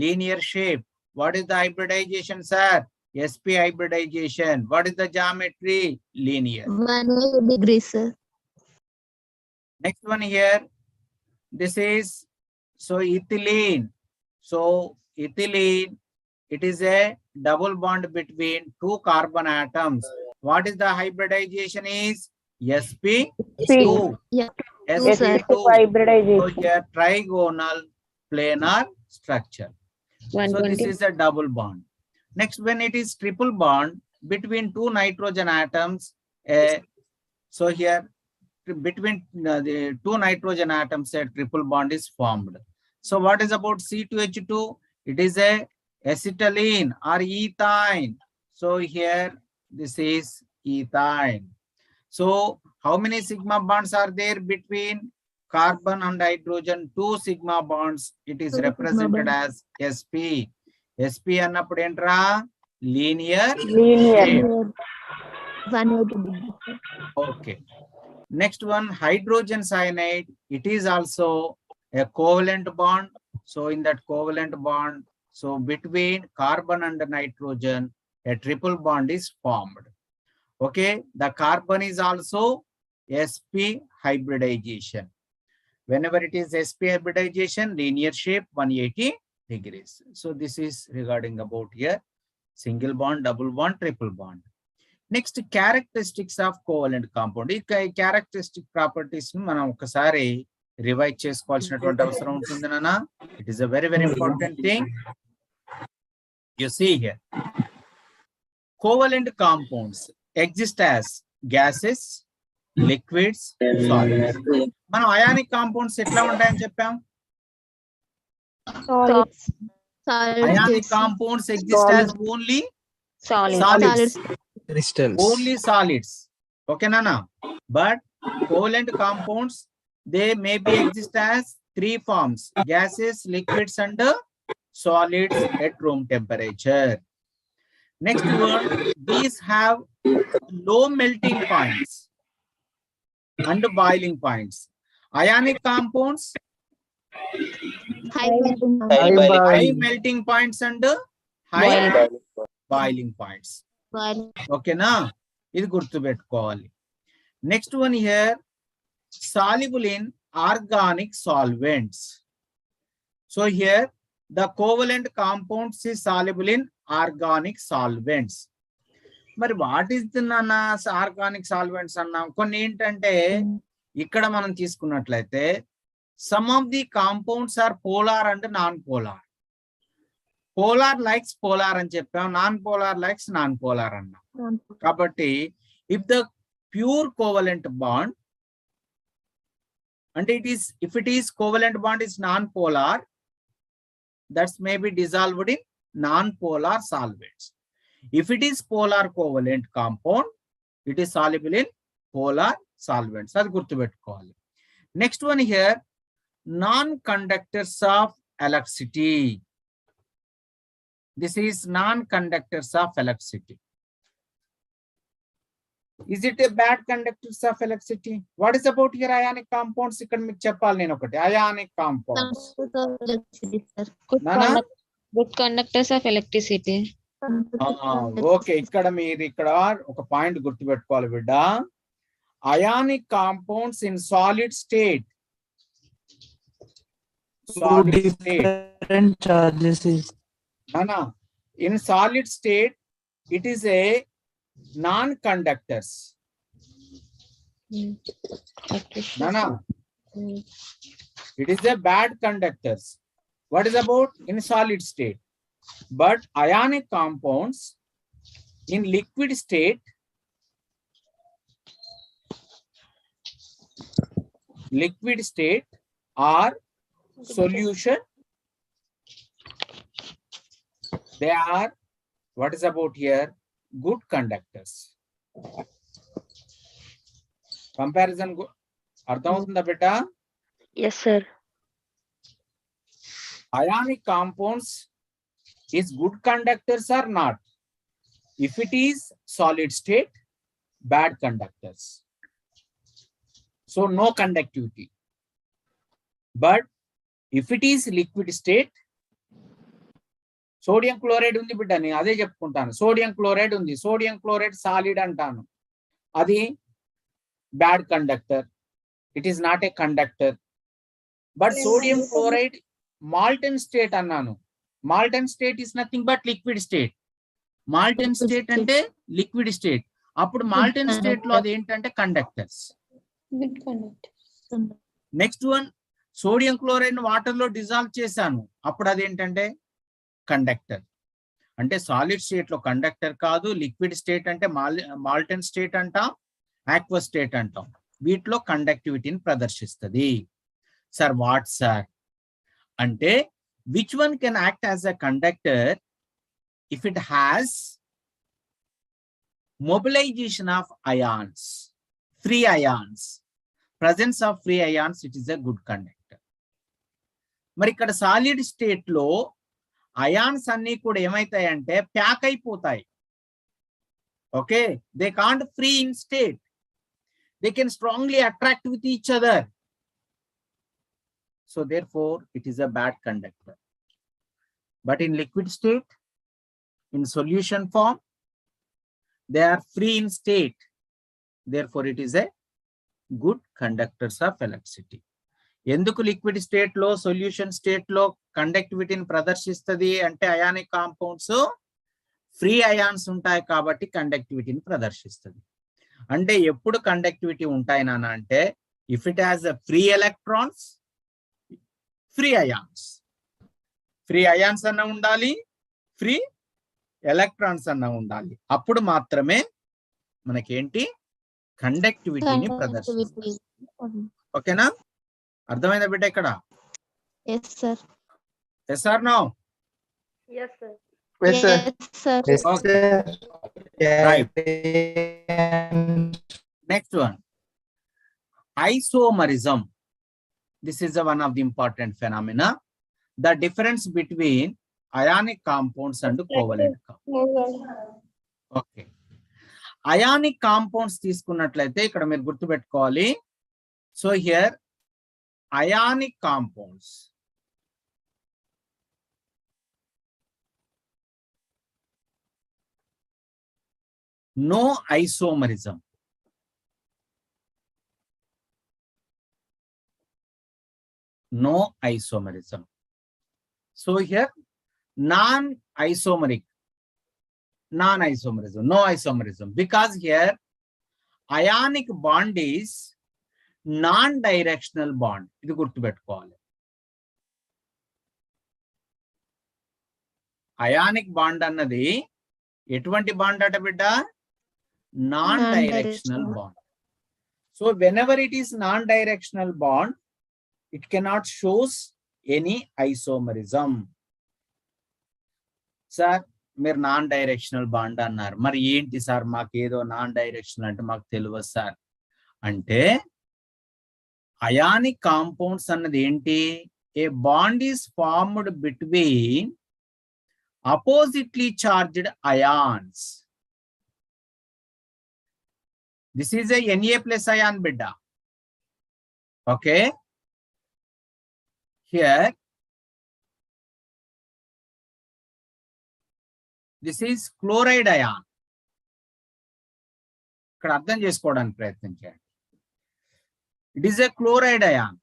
linear shape. What is the hybridization, sir? sp hybridization. What is the geometry? Linear. 180 degrees, sir. Next one here. This is so ethylene. So ethylene, it is a double bond between two carbon atoms. What is the hybridization is? sp2. Yeah. sp2. Hybridization. So here trigonal planar structure. So this 120. is a double bond. Next, when it is triple bond between two nitrogen atoms, so here between the two nitrogen atoms, a triple bond is formed. So what is about C2H2? It is a acetylene or ethine. So here this is ethine. So how many sigma bonds are there between carbon and hydrogen? Two sigma bonds. It is represented as sp. sp అన్నప్పుడు ఏంట్రా? Linear shape. 180 degrees, sir. Okay. Next one, hydrogen cyanide. It is also a covalent bond. So in that covalent bond, so between carbon and nitrogen, a triple bond is formed. Okay. The carbon is also sp hybridization. Whenever it is sp hybridization, linear shape 180 degrees. So this is regarding about here single bond, double bond, triple bond. Next, characteristics of covalent compound. ఈ characteristic properties ని మనం ఒకసారి revise చేసుకోవాల్సినటువంటి అవసరం ఉంటుంది నాన్న. It is a very important thing. You see here, covalent compounds. exist as gases, liquids, solids. మనం ionic compounds ఎట్లా ఉంటాయని చెప్పాం? Solids. Ionic compounds exist as only solids. Crystals. Only solids. Okay, Nana. But covalent compounds, they may be exist as 3 forms: gases, liquids, and solids at room temperature. Next one, these have low melting points and boiling points. Ionic compounds, High high melting points and high boiling points. Okay, na? ఇది గుర్తుపెట్టుకోవాలి. Next one here, soluble in organic solvents. So here the covalent compounds is soluble in organic solvents. మరి what is the నాన్న organic solvents అన్నాం? కొన్ని ఏంటంటే ఇక్కడ మనం తీసుకున్నట్లయితే some of the compounds are polar and non-polar. Polar likes polar అని చెప్పాం, non-polar likes non-polar అన్నాం. కాబట్టి if the pure covalent bond and if it is covalent bond is non-polar, that's may be dissolved in non-polar solvents. If it is polar covalent compound, it is soluble in polar solvents. అది గుర్తుపెట్టుకోవాలి. Next one here, non-conductors of electricity. This is non-conductors of electricity. Is it a bad conductors of electricity? What is about here ionic compounds? ఇక్కడ మీకు చెప్పాలి నేను ఒకటి. Ionic compounds. Nana? Good conductors of electricity. Okay, ఇక్కడ మీరు ఇక్కడ ఒక point గుర్తుపెట్టుకోవాలి బిడ్డ. Ionic compounds in solid state. Solid state. Different charges is. Nana, in solid state, it is a non-conductors. Nana, it is a bad conductors. What is about in solid state? But ionic compounds in liquid state, are solution. They are, what is about here? Good conductors. Comparison, అర్థమవుతుందా బేటా? Yes, sir. Ionic compounds is good conductors or not? If it is solid state, bad conductors. So no conductivity. But if it is liquid state, sodium chloride ఉంది బిడ్డ, నేను అదే చెప్పుకుంటాను. Sodium chloride ఉంది, sodium chloride solid అంటాను, అది bad conductor. It is not a conductor. But sodium chloride molten state అన్నాను. Molten state is nothing but liquid state. Molten state అంటే లిక్విడ్ స్టేట్. అప్పుడు మాల్టన్ స్టేట్ లో అది ఏంటంటే conductors. Next one, sodium chloride water లో dissolve చేశాను, అప్పుడు అదేంటంటే కండక్టర్. అంటే సాలిడ్ స్టేట్ లో కండక్టర్ కాదు, లిక్విడ్ స్టేట్ అంటే మాల్టన్ స్టేట్ అంటాం, ఆక్వస్ స్టేట్ అంటాం. వీటిలో కండక్టివిటీని ప్రదర్శిస్తుంది. సార్ వాట్ సార్ అంటే, which one can act as a conductor if it has mobilization of ions, free ions, presence of free ions, it is a good conductor. మరి ఇక్కడ solid state లో ions అన్ని కూడా ఏమైతాయంటే ప్యాక్ అయిపోతాయి. Okay, they can't free in state, they can strongly attract with each other. So therefore it is a bad conductor. But in liquid state, in solution form, they are free in state, therefore it is a good conductors of electricity. ఎందుకు liquid state లో solution state లో కండక్టివిటీని ప్రదర్శిస్తుంది అంటే, ionic compounds free ions ఉంటాయి కాబట్టి కండక్టివిటీని ప్రదర్శిస్తుంది. అంటే ఎప్పుడు కండక్టివిటీ ఉంటాయి నాన్న అంటే, if it has a free electrons, free ions. Free ions అన్న ఉండాలి, ఫ్రీ ఎలక్ట్రాన్స్ అన్న ఉండాలి, అప్పుడు మాత్రమే మనకేంటి కండక్టివిటీని ప్రదర్శిస్తుంది. ఓకేనా, అర్థమైందా బిడ్డ ఇక్కడ? Yes, sir. Yes or no? Yes, sir. Yes, sir. Yes, sir. Okay. Right. Next one, isomerism. This is one of the important phenomena. The difference between ionic compounds and covalent compounds. Okay. Ionic compounds తీసుకున్నట్లయితే ఇక్కడ మీరు గుర్తుపెట్టుకోవాలి. So here ionic compounds, no isomerism. No isomerism. So here non-isomeric, non-isomerism, no isomerism, because here ionic bond is non-directional bond. ఇది గుర్తుపెట్టుకోవాలి. Ionic bond అన్నది ఎటువంటి bond అట బిడ్డ? non-directional bond. So whenever it is non-directional bond, it cannot shows any isomerism. Sir, మీరు non directional bond అన్నారు, మరి ఏంటి సార్ మాకు ఏదో నాన్ డైరెక్షనల్ అంటే మాకు తెలియదు సార్ అంటే, అయానిక్ కాంపౌండ్స్ అన్నది ఏంటి? A bond is formed between oppositely charged ions. This is a Na plus ion bidda. Okay. Here, this is chloride ion. ఇక్కడ అర్థం చేసుకోవడానికి ప్రయత్నించండి. It is a chloride ion.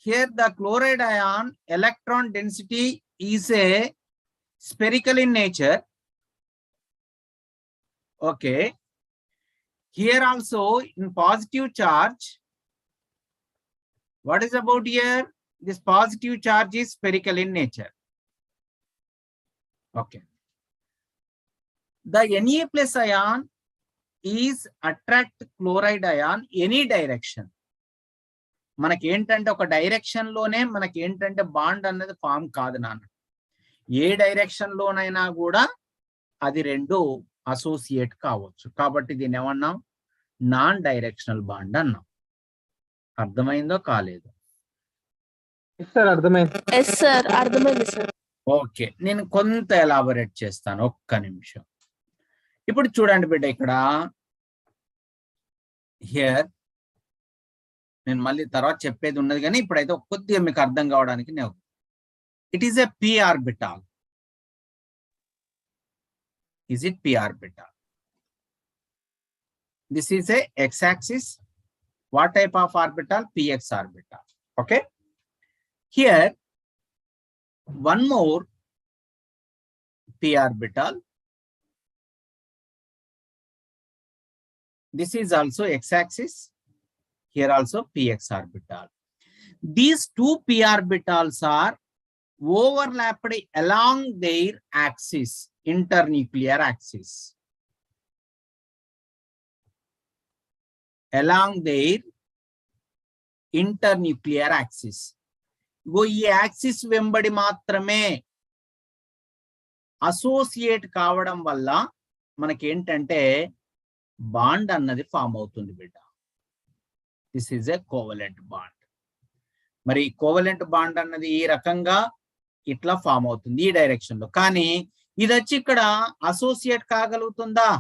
Here the chloride ion electron density is a spherical in nature. Okay. Here also in positive charge, what is about here? This positive charge is spherical in nature. Okay. The Na plus ion is attract chloride ion any direction. మనకి ఏంటంటే ఒక direction లోనే మనకి ఏంటంటే bond అన్నది form కాదు నాన్న. ఏ direction లోనైనా కూడా అది రెండు అసోసియేట్ కావచ్చు. కాబట్టి దీన్ని ఏమన్నాం? నాన్ డైరెక్షనల్ బాండ్ అన్నాం. అర్థమైందో కాలేదు? అర్థమైంది. ఓకే, నేను కొంత ఎలాబొరేట్ చేస్తాను, ఒక్క నిమిషం. ఇప్పుడు చూడండి బిడ్డ, ఇక్కడ హియర్ నేను మళ్ళీ తర్వాత చెప్పేది ఉన్నది కానీ ఇప్పుడైతే కొద్దిగా మీకు అర్థం కావడానికి నేను, it is a p orbital. Is it p orbital? This is a x-axis. What type of orbital? Px orbital. Okay. Here, one more p orbital. This is also x-axis. Here also px orbital. These two p orbitals are overlapped along their axis, internuclear axis. Along their internuclear axis. ఈ axis వెంబడి మాత్రమే associate కావడం వల్ల మనకేంటంటే bond అన్నది form అవుతుంది బిడ్డ. This is a covalent bond. మరి కోవలెంట్ బాండ్ అన్నది ఈ రకంగా ఇట్లా ఫామ్ అవుతుంది ఈ డైరెక్షన్ లో. కానీ ఇది వచ్చి ఇక్కడ అసోసియేట్ కాగలుగుతుందా?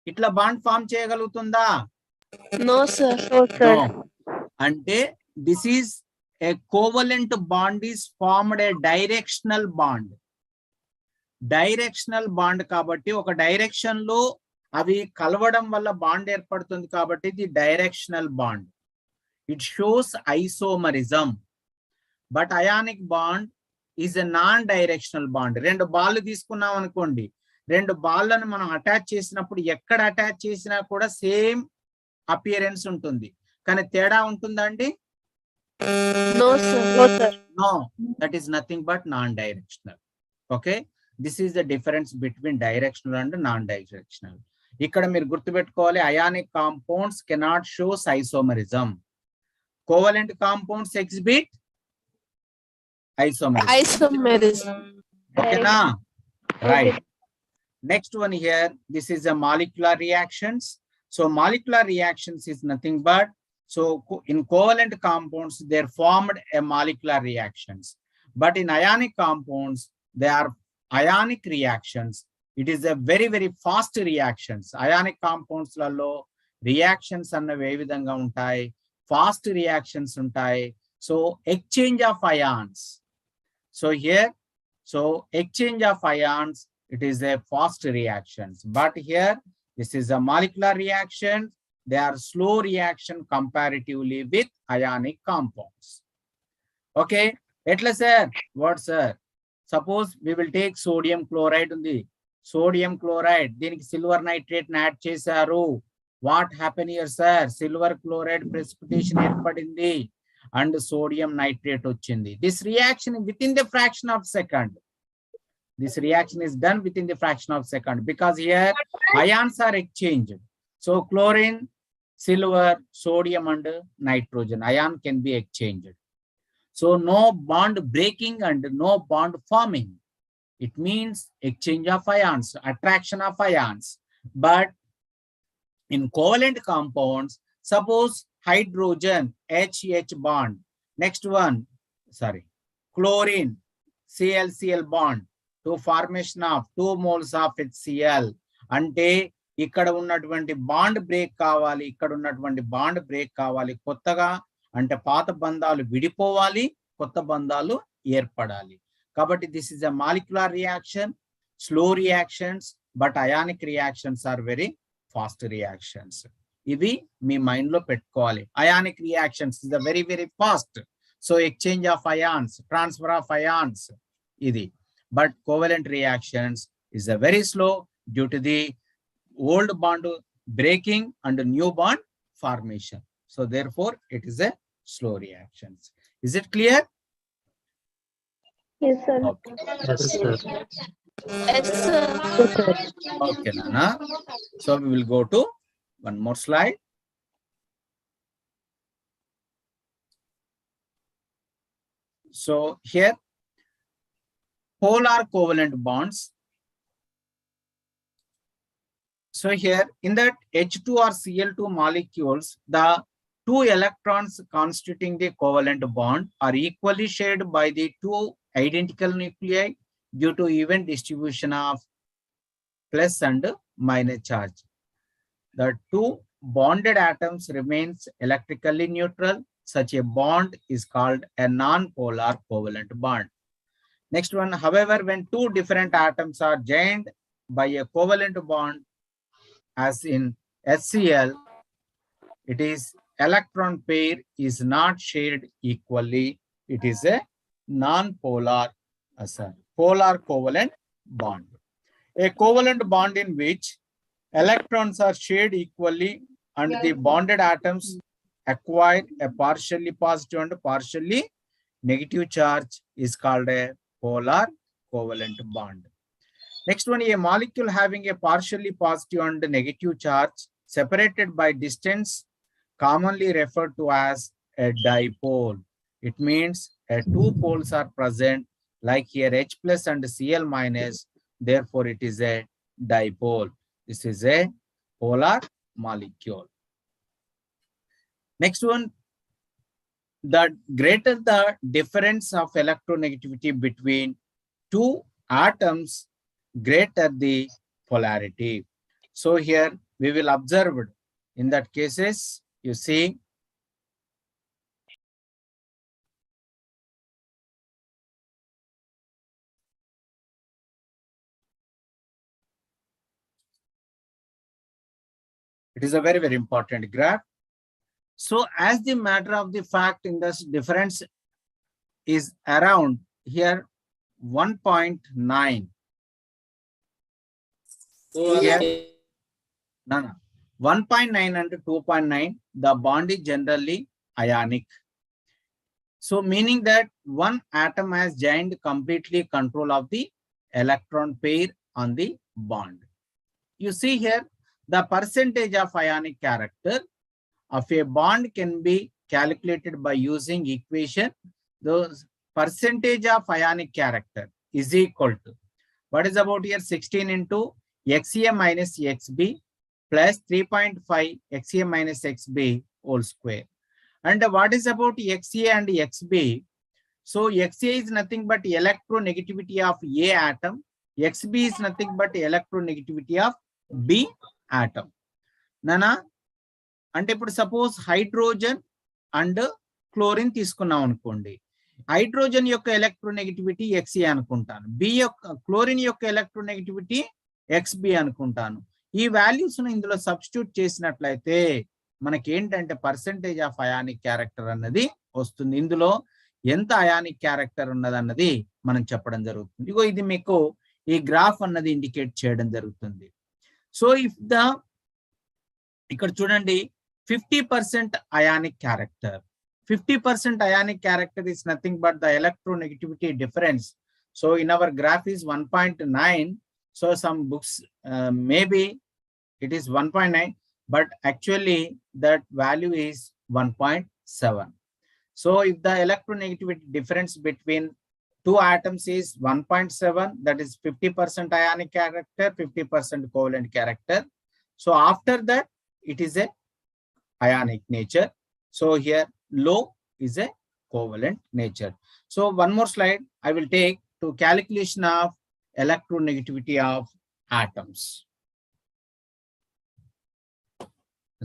ఇట్లా బాండ్ ఫామ్ చేయగలుగుతుందా? No sir. అంటే this is a covalent bond is formed a directional bond. Directional bond కాబట్టి ఒక డైరెక్షన్ లో అవి కలవడం వల్ల బాండ్ ఏర్పడుతుంది కాబట్టి ఇది directional bond. It shows isomerism. But ionic bond is a non directional bond. రెండు బాల్ తీసుకున్నాం అనుకోండి, రెండు బాల్లను మనం అటాచ్ చేసినప్పుడు ఎక్కడ అటాచ్ చేసినా కూడా సేమ్ అపియరెన్స్ ఉంటుంది. కానీ తేడా ఉంటుందా అండి? No sir. No, that is nothing but non directional. Okay, this is the difference between directional and non-directional. ఇక్కడ మీరు గుర్తుపెట్టుకోవాలి, ionic compounds cannot show isomerism. Covalent compounds exhibit isomerism. Isomerism. Okay, na? Right. Next one here, this is a molecular reactions. So molecular reactions is nothing but, so in covalent compounds, they're formed a molecular reactions. But in ionic compounds, they are ionic reactions. It is a very, very fast reactions. Ionic compounds లలో reactions అన్నవి ఏ విధంగా ఉంటాయి, fast reactions ఉంటాయి. So exchange of ions. So here, so exchange of ions, it is a fast reactions. But here, this is a molecular reaction. They are slow reaction comparatively with ionic compounds. Okay, etla sir, what sir? Suppose we will take sodium chloride undi. Sodium chloride, దీనికి silver nitrate ని add చేశారు. What happened here sir? Silver chloride precipitation ఏర్పడింది and sodium nitrate వచ్చింది. This reaction within the fraction of second. This reaction is done within the fraction of second because here ions are exchanged. So chlorine, silver, sodium and nitrogen ion can be exchanged. So no bond breaking and no bond forming. It means exchange of ions, attraction of ions. But in covalent compounds, suppose hydrogen, H bond. Next one, sorry, chlorine, Cl bond. To formation of 2 moles of HCl. అంటే ఇక్కడ ఉన్నటువంటి bond break కావాలి, ఇక్కడ ఉన్నటువంటి bond break కావాలి, కొత్తగా అంటే పాత బంధాలు విడిపోవాలి, కొత్త బంధాలు ఏర్పడాలి. కాబట్టి this is a molecular reaction, slow reactions, but ionic reactions are very fast reactions. ఇవి మీ మైండ్ లో పెట్టుకోవాలి. Ionic reactions is very very fast. So exchange of ions, transfer of ions ఇది. But covalent reactions is a very slow due to the old bond breaking and new bond formation. So therefore it is a slow reactions. Is it clear? Yes, sir. Okay. Yes, sir. Okay, Nana. So we will go to one more slide. So here, polar covalent bonds. So here in that H2 or Cl2 molecules, the 2 electrons constituting the covalent bond are equally shared by the 2 identical nuclei due to even distribution of plus and minus charge. The 2 bonded atoms remains electrically neutral. Such a bond is called a non-polar covalent bond. Next one, however, when 2 different atoms are joined by a covalent bond, as in HCl, it is electron pair is not shared equally. It is a non-polar, polar covalent bond. A covalent bond in which electrons are shared equally and the bonded atoms acquire a partially positive and partially negative charge is called a polar covalent bond. Next one, a molecule having a partially positive and negative charge separated by distance, commonly referred to as a dipole. It means 2 poles are present, like here H plus and Cl minus, therefore it is a dipole. This is a polar molecule. Next one, the greater the difference of electronegativity between 2 atoms, greater the polarity. So here we will observe in that cases, you see it is a very, very important graph. So as the matter of the fact, in this difference is around here 1.9. So here, no, 1.9 and 2.9, the bond is generally ionic. So meaning that one atom has joined completely control of the electron pair on the bond. You see here, the percentage of ionic character of a bond can be calculated by using equation. The percentage of ionic character is equal to, what is about here, 16 into XA minus XB plus 3.5 XA minus XB whole square. And what is about XA and XB? So XA is nothing but electronegativity of A atom. XB is nothing but electronegativity of B atom. Nana, అంటే ఇప్పుడు suppose hydrogen and chlorine తీసుకున్నాం అనుకోండి. Hydrogen యొక్క electronegativity XA అనుకుంటాను, B యొక్క chlorine యొక్క electronegativity XB అనుకుంటాను. ఈ వాల్యూస్ ను ఇందులో సబ్స్టిట్యూట్ చేసినట్లయితే మనకి ఏంటంటే పర్సెంటేజ్ ఆఫ్ అయానిక్ క్యారెక్టర్ అన్నది వస్తుంది. ఇందులో ఎంత అయానిక్ క్యారెక్టర్ ఉన్నది అన్నది మనం చెప్పడం జరుగుతుంది. ఇగో ఇది మీకు ఈ గ్రాఫ్ అన్నది ఇండికేట్ చేయడం జరుగుతుంది. సో ఇఫ్ ద ఇక్కడ చూడండి 50% ionic character. 50% ionic character is nothing but the electronegativity difference. So in our graph is 1.9. So some books maybe it is 1.9, but actually that value is 1.7. So if the electronegativity difference between two atoms is 1.7, that is 50% ionic character, 50% covalent character. So after that, it is a ionic nature. So here low is a covalent nature. So one more slide I will take to calculation of electronegativity of atoms.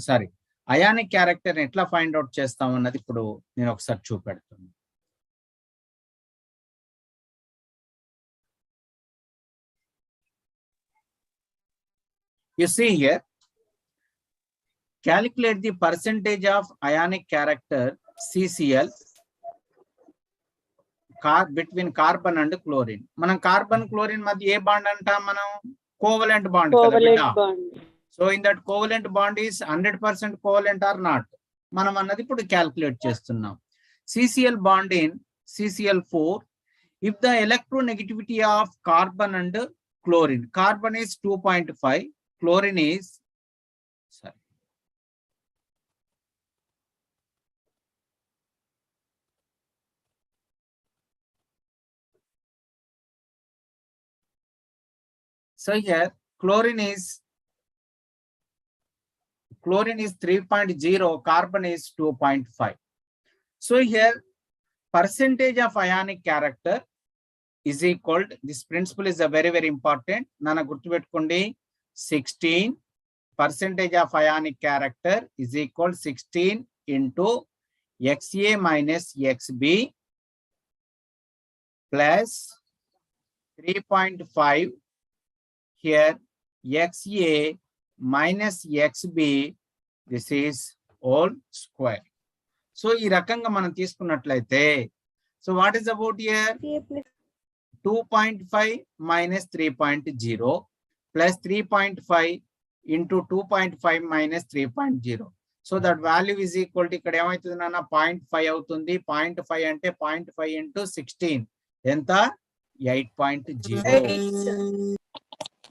Sorry, ionic character ఎట్లా find out చేస్తాం అన్నది ఇప్పుడు నేను ఒకసారి చూపెడతాను. You see here, calculate the percentage of ionic character CCl between carbon and chlorine. మనం carbon chlorine మధ్య ఏ బాండ్ అంటాం మనం? కోవలెంట్ బాండ్ కదా బిడ్డ. So in that covalent bond is 100% covalent or not, మనం అన్నది ఇప్పుడు క్యాల్కులేట్ చేస్తున్నాం. CCl bond in CCl4, if the electronegativity of carbon and chlorine, carbon is 2.5, chlorine is, sorry, so here chlorine is 3.0, carbon is 2.5. So here percentage of ionic character is equal, this principle is a very important. Nana gurtupetukondi, 16 percentage of ionic character is equal 16 into XA minus XB plus 3.5 here XA minus XB, this is whole square. So ఈ రకంగా మనం తీసుకున్నట్లయితే, so what is about here? 2.5 minus 3.0 plus 3.5 into 2.5 minus 3.0. So that value is equal to, ఇక్కడ ఏమవుతుంది నాన్న, 0.5 అవుతుంది. 0.5 అంటే 0.5 into 16 ఎంత? 8.0.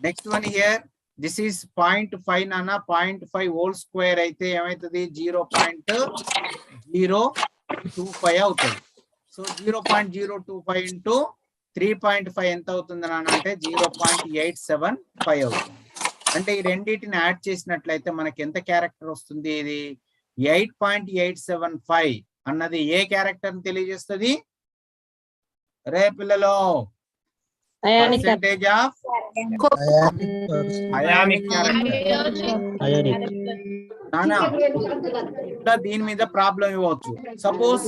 Next one here, this is 0.5 nana, 0.5 whole square అయితే ఏమైతుంది? 0.025 అవుతుంది. సో 0.025 into 3.5 ఎంత అవుతుంది నాన్న అంటే 0.875 అవుతుంది. అంటే ఈ రెండింటిని యాడ్ చేసినట్లయితే మనకి ఎంత క్యారెక్టర్ వస్తుంది? ఇది 8.875 అన్నది ఏ క్యారెక్టర్ తెలియజేస్తుంది రే పిల్లలో? Percentage of ionic character. దీని మీద ప్రాబ్లం ఇవ్వచ్చు. సపోజ్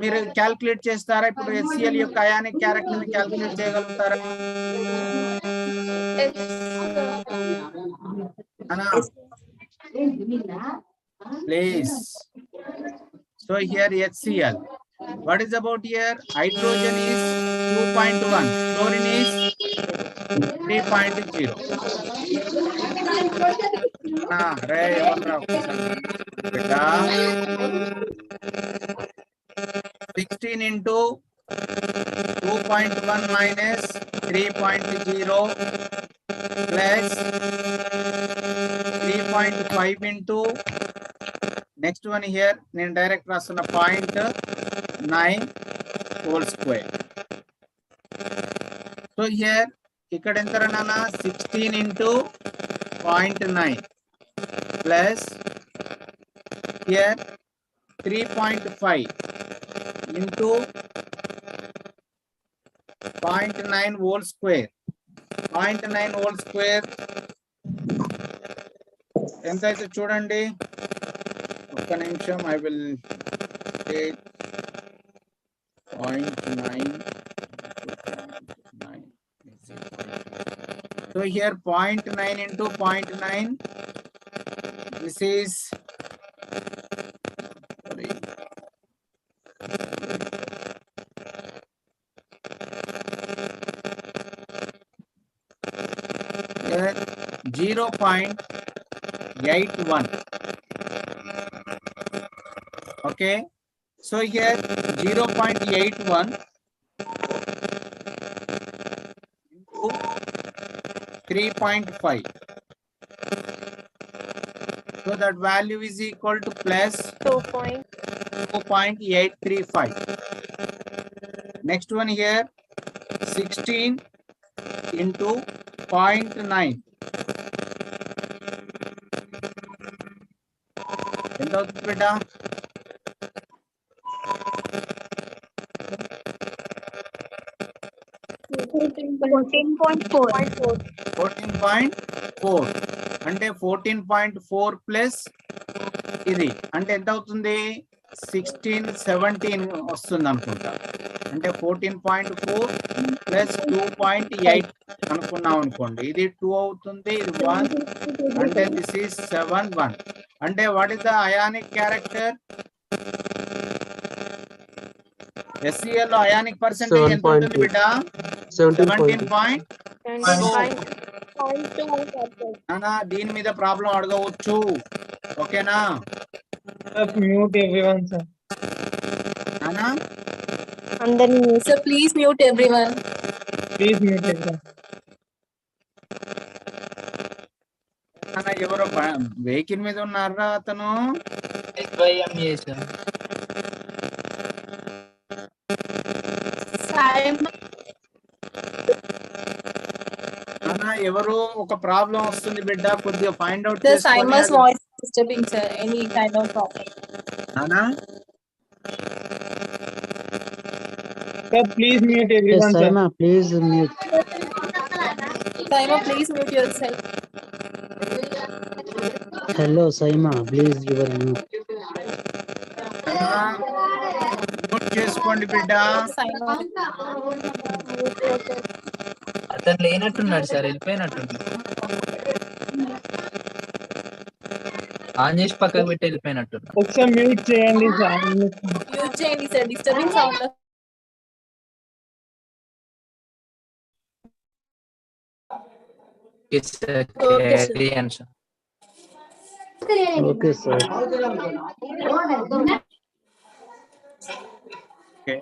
మీరు క్యాల్కులేట్ చేస్తారా? ఇప్పుడు HCl యొక్క అయానిక్ క్యారెక్టర్ ని క్యాల్కులేట్ చేయగలుగుతారా? Please. So here HCl. What is about here? Hydrogen is 2.1, chlorine is 3.0. 16 into 2.1 minus 3.0 plus 3.5 into next one here, నేను డైరెక్ట్ రాస్తున్న 0.9 whole square. So here, ఇక్కడ ఎంత రానా 16 into 0.9 plus here 3.5 into 0.9 whole square. 0.9 whole square ఎంత అయితే చూడండి, ఒక్క నిమిషం, I will take 0.9. So here 0.9 into 0.9, this is sorry, here 0.81. Okay, so here 0.81 into 3.5. So that value is equal to plus 2.835. Next one here 16 into 0.9. ఎంత అవుతుంది బిడ్డ? 14.4 అంటే 14.4 plus ఇది అంటే ఎంత అవుతుంది? 16, 17 వస్తుంది అనుకుంటా. అంటే 14.4 ప్లస్ 2.8 అనుకున్నాం అనుకోండి. ఇది 2 అవుతుంది, ఇది 1 అంటే దిస్ ఈస్ 7, 1. అంటే what is the ionic character? SCl లో అయానిక్ పర్సెంటేజ్ ఎంత ఉంటుంది బిడ్డ? 17.2. దీని మీద ప్రాబ్లం అడగవచ్చు, ఓకేనా? Mute everyone, sir. అనా Sir, please mute everyone. Please mute everyone. అన్న ఎవరో వెహికల్ మీద ఉన్నారా అతను? SYMA, sir. అన్న ఎవరు ఒక ప్రాబ్లం వస్తుంది బిడ్డ, కొద్దిగా ఫైండ్ అవుట్ The చేసుకొని Simon's voice is disturbing, sir. Any kind of problem. అన్నా Sir, please mute everyone, sir. Please mute. Simon, please mute yourself. Hello, Saima. Please, you are mute. Note చేసుకోండి బిడ్డ. Simon. అతను లేనట్టున్నాడు sir, వెళ్ళిపోయినట్టున్నాడు. On చేసి పక్కకు పెట్టి వెళ్ళిపోయినట్టున్నాడు. ఒకసారి mute చేయండి sir. Mute change, sir. Disturbing sound. It's Okay, sir. carry answer. Okay, sir. Okay.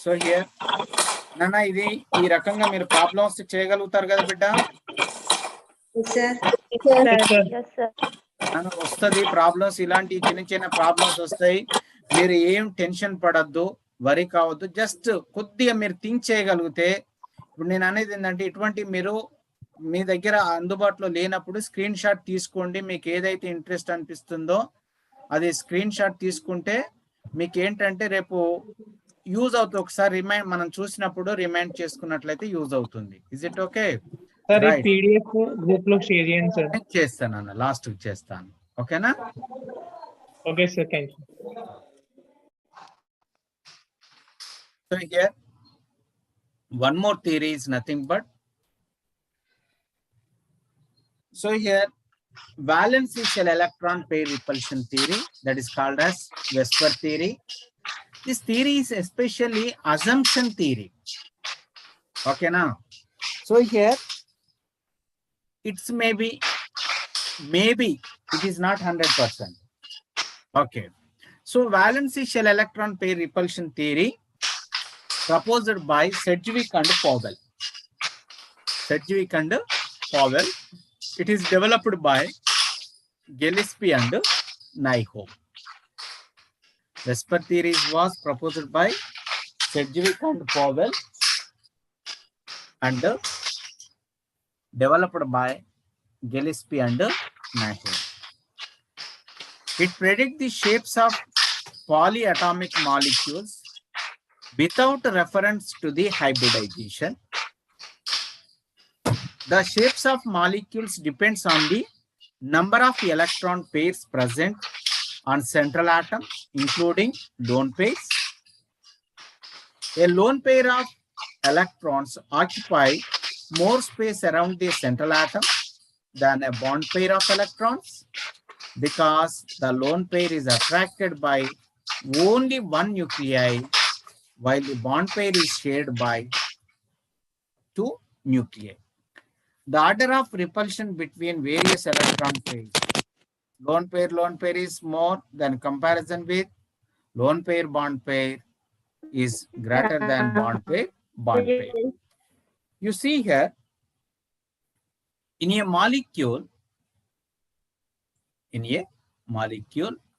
So here నాన్న ఇది ఈ రకంగా మీరు ప్రాబ్లమ్స్ చేయగలుగుతారు కదా బిడ్డ? నాన్న వస్తుంది ప్రాబ్లమ్స్, ఇలాంటి చిన్న చిన్న ప్రాబ్లమ్స్ వస్తాయి. మీరు ఏం టెన్షన్ పడద్దు, వరి కావద్దు. జస్ట్ కొద్దిగా మీరు థింక్ చేయగలిగితే, ఇప్పుడు నేను అనేది ఏంటంటే ఇటువంటి మీరు మీ దగ్గర అందుబాటులో లేనప్పుడు స్క్రీన్ షాట్ తీసుకోండి. మీకు ఏదైతే ఇంట్రెస్ట్ అనిపిస్తుందో అది స్క్రీన్ షాట్ తీసుకుంటే మీకు ఏంటంటే రేపు యూజ్ అవుతుంది. ఒకసారి మనం చూసినప్పుడు రిమైండ్ చేసుకున్నట్లయితే యూజ్ అవుతుంది. Is it okay? సార్ ఈ పీడిఎఫ్ గ్రూప్ లో షేర్ చేయండి సార్. చేస్తాను అన్న, లాస్ట్ చేస్తాను, ఓకేనా? Okay sir, thank you. So here one more theory is nothing but, so here valency shell electron pair repulsion theory, that is called as Vesper theory. This theory is especially assumption theory, okay now. So here it's maybe it is not 100%, okay. So valency shell electron pair repulsion theory proposed by Sedgwick and Powell. Sedgwick and Powell. It is developed by Gillespie and Nyholm. VSEPR theory was proposed by Sedgwick and Powell and developed by Gillespie and Nyholm. It predicts the shapes of polyatomic molecules without reference to the hybridization. The shapes of molecules depends on the number of electron pairs present on central atom, including lone pairs. A lone pair of electrons occupy more space around the central atom than a bond pair of electrons because the lone pair is attracted by only one nuclei while the bond pair is shared by two nuclei. The order of repulsion between various electron pairs. Lone pair is more than comparison with lone pair bond pair is greater than bond pair bond pair. You see here, in a molecule,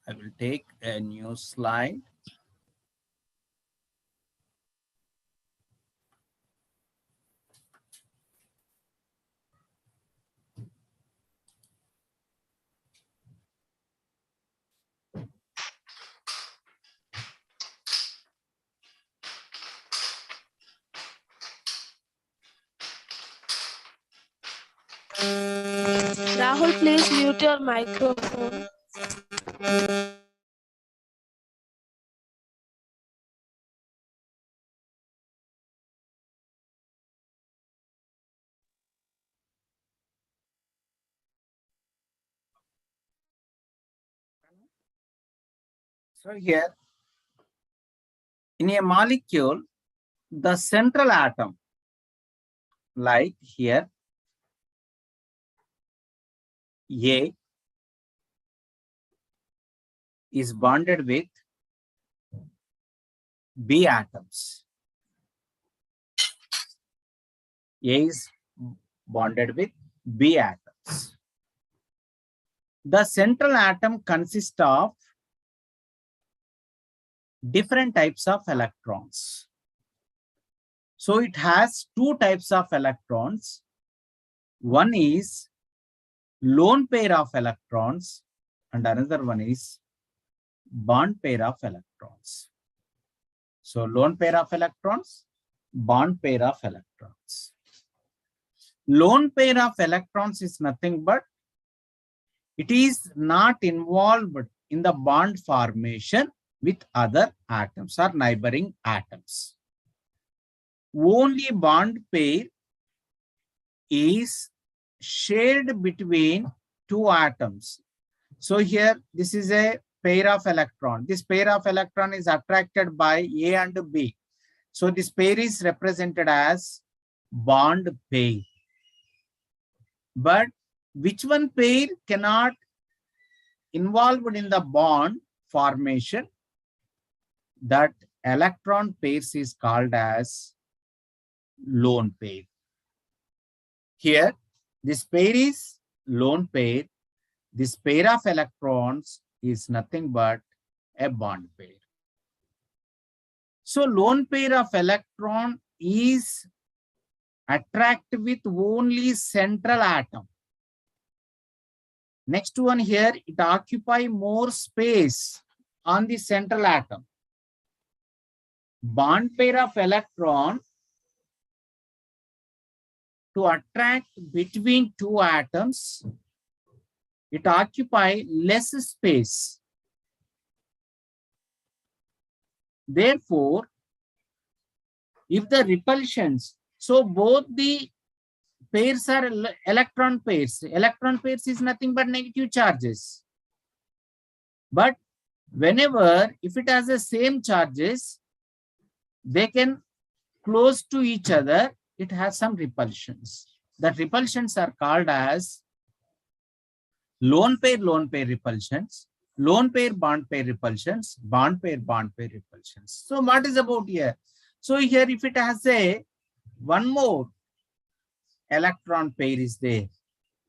I will take a new slide. Rahul, please mute your microphone. So here, in a molecule, the central atom, like here, A is bonded with B atoms. A is bonded with B atoms. The central atom consists of different types of electrons. So it has two types of electrons. One is lone pair of electrons and another one is bond pair of electrons. So lone pair of electrons, bond pair of electrons. Lone pair of electrons is nothing but it is not involved in the bond formation with other atoms or neighboring atoms. Only bond pair is shared between two atoms. So here, this is a pair of electron. This pair of electron is attracted by A and B. So this pair is represented as bond pair. But which one pair cannot involved in the bond formation? That electron pairs is called as lone pair. Here, this pair is lone pair. This pair of electrons is nothing but a bond pair. So lone pair of electron is attracted with only central atom. Next one here, it occupies more space on the central atom. Bond pair of electron to attract between two atoms, it occupies less space. Therefore, if the repulsions, so both the pairs are electron pairs. Electron pairs is nothing but negative charges. But whenever, if it has the same charges, they can close to each other, it has some repulsions. That repulsions are called as lone pair repulsions. lone pair bond pair repulsions, bond pair repulsions. So what is about here? So here if it has a one more electron pair is there,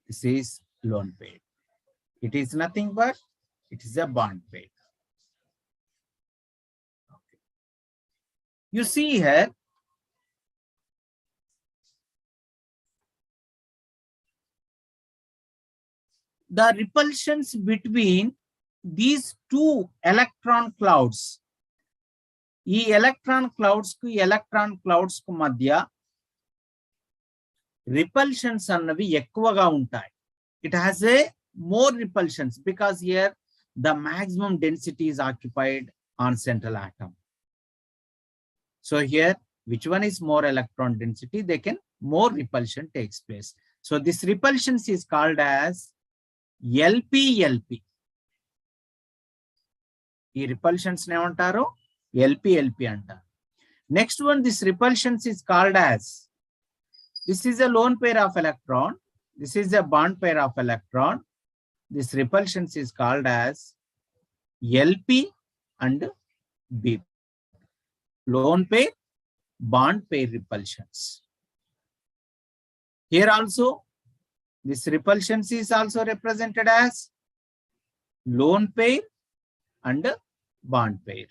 this is lone pair. It is nothing but it is a bond pair. Okay. You see here, the repulsions between these two electron clouds, electron clouds ku madhya repulsions annavi ekkuvaga untayi. It has a more repulsions because here the maximum density is occupied on central atom. So here, which one is more electron density, they can more repulsion takes place. So this repulsions is called as LP. ఈ repulsions ఏమంటారు? LP అంటారు. Next one, this repulsions is called as, this is a lone pair of electron, this is a bond pair of electron. This repulsions is called as LP and B. Lone pair, bond pair repulsions. Here also, this repulsions is also represented as lone pair and bond pair.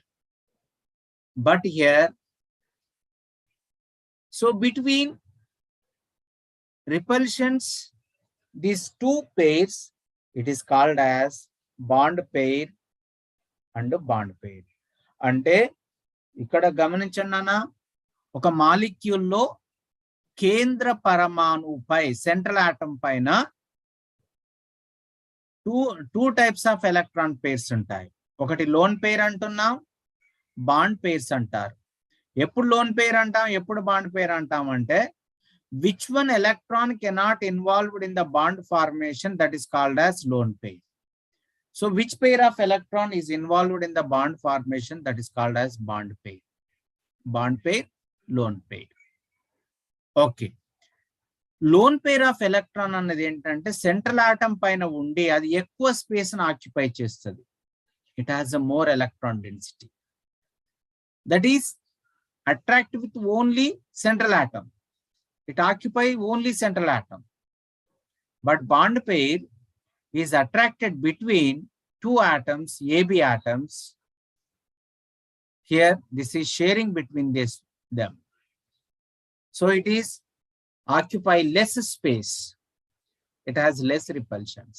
But here, so between repulsions, these two pairs, it is called as bond pair and bond pair. అంటే ఇక్కడ గమనించండి అన్న, ఒక molecule లో కేంద్ర పరమాణుపై central atom పైన two types of electron pairs ఉంటాయి. ఒకటి లోన్ పేర్ అంటున్నాం, బాండ్ పేర్స్ అంటారు. ఎప్పుడు లోన్ పేర్ అంటాం, ఎప్పుడు బాండ్ పేర్ అంటాం అంటే which one electron cannot involved in the bond formation, that is called as lone pair. So which pair of electron is involved in the bond formation, that is called as bond pair. Bond pair, lone pair. Okay. Loan pair of electron అన్నది ఏంటంటే central atom పైన ఉండి అది ఎక్కువ space ను occupy చేస్తుంది. It has a more electron density, that is attract with only central atom. It occupy only central atom. But bond pair is attracted between two atoms, AB atoms. Here, this is sharing between them. So it is occupy less space. It has less repulsions.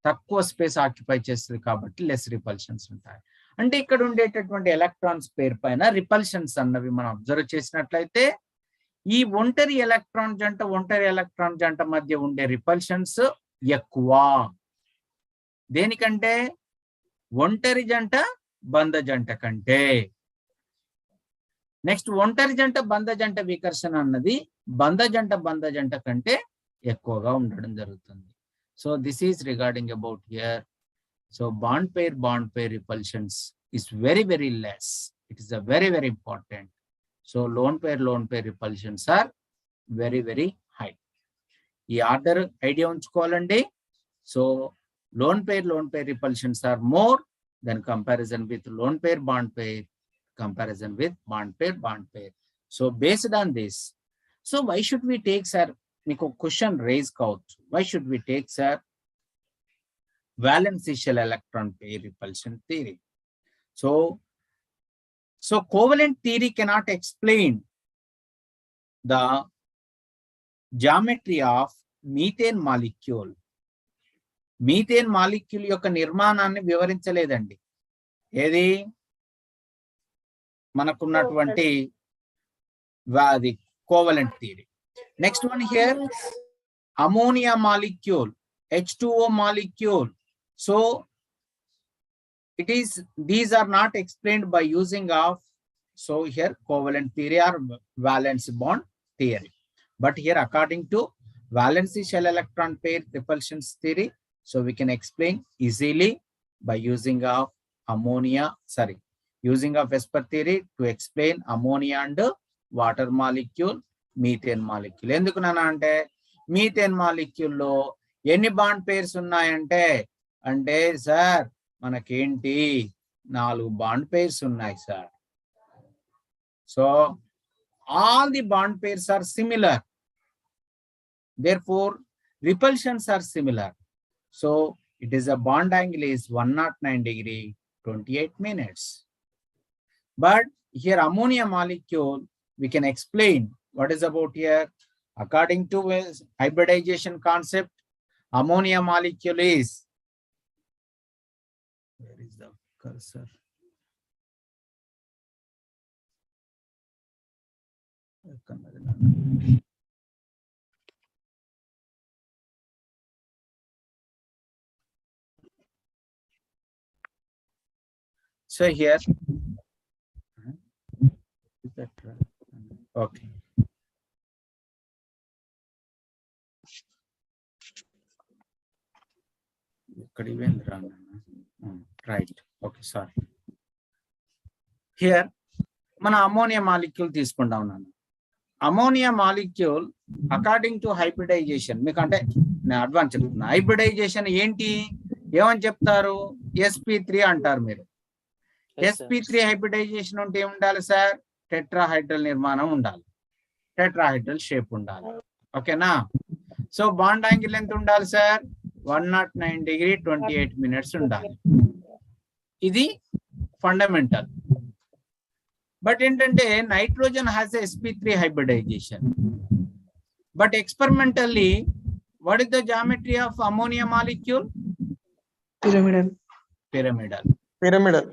తక్కువ space occupy చేస్తుంది కాబట్టి less repulsions ఉంటాయి. అంటే ఇక్కడ ఉండేటటువంటి electrons పేర్ పైన repulsions అన్నవి మనం అబ్జర్వ్ చేసినట్లయితే ఈ ఒంటరి ఎలక్ట్రాన్ జంట మధ్య ఉండే రిపల్షన్స్ ఎక్కువ. దేనికంటే ఒంటరి జంట బంధ జంట కంటే. నెక్స్ట్ ఒంటరి జంట బంధ జంట వికర్షణ అన్నది బంధ జంట కంటే ఎక్కువగా ఉండడం జరుగుతుంది. So this is regarding about here. So bond pair repulsions is very very less. It is a very very important. So lone pair repulsions are very very high. ఈ ఆర్డర్ ఐడియా ఉంచుకోవాలండి. So lone pair repulsions are more than comparison with lone pair bond pair, comparison with bond pair. So based on this, so why should we take, sir, మీకు question raise కావచ్చు, why should we take, sir, valence shell electron pair repulsion theory? So covalent theory cannot explain the geometry of methane molecule. Methane molecule యొక్క నిర్మాణాన్ని వివరించలేదండి. ఏది మనకున్నటువంటి అది covalent theory. Next one here, ammonia molecule, H2O molecule. So it is, these are not explained by using of, so here covalent theory or valence bond theory. But here according to valence shell electron pair repulsions theory, so we can explain easily by using of using of Vesper theory to explain ammonia and water molecule, methane molecule. ఎందుకు నాన్న అంటే methane molecule లో ఎన్ని bond pairs ఉన్నాయంటే, అంటే sir మనకేంటి 4 bond pairs ఉన్నాయి sir. So all the bond pairs are similar. Therefore, repulsions are similar. So it is a bond angle is 109 degree 28 minutes. But here ammonia molecule, we can explain what is about here. According to hybridization concept, ammonia molecule is, where is the cursor? So here, is that right? Okay. Right. Okay, sorry. Here, మన ammonia molecule తీసుకుంటా ఉన్నాను. Ammonia molecule, according to hybridization, మీకు అంటే నేను advance చెప్తున్నా. Hybridisation ఏంటి? ఏమని చెప్తారు? sp3 అంటారు మీరు. sp3 హైబ్రిడైజేషన్ ఉంటే ఏం ఉండాలి సార్? టెట్రాహైడ్రల్ నిర్మాణం ఉండాలి. టెట్రాహైడ్రల్ షేప్ ఉండాలి. ఓకేనా? సో బాండ్ యాంగిల్ ఎంత ఉండాలి సార్? 109 degree 28 minutes ఉండాలి. ఇది ఫండమెంటల్. బట్ ఏంటంటే nitrogen has sp3 hybridization. But experimentally, what is the geometry of ammonia molecule? Pyramidal. Pyramidal. Pyramidal.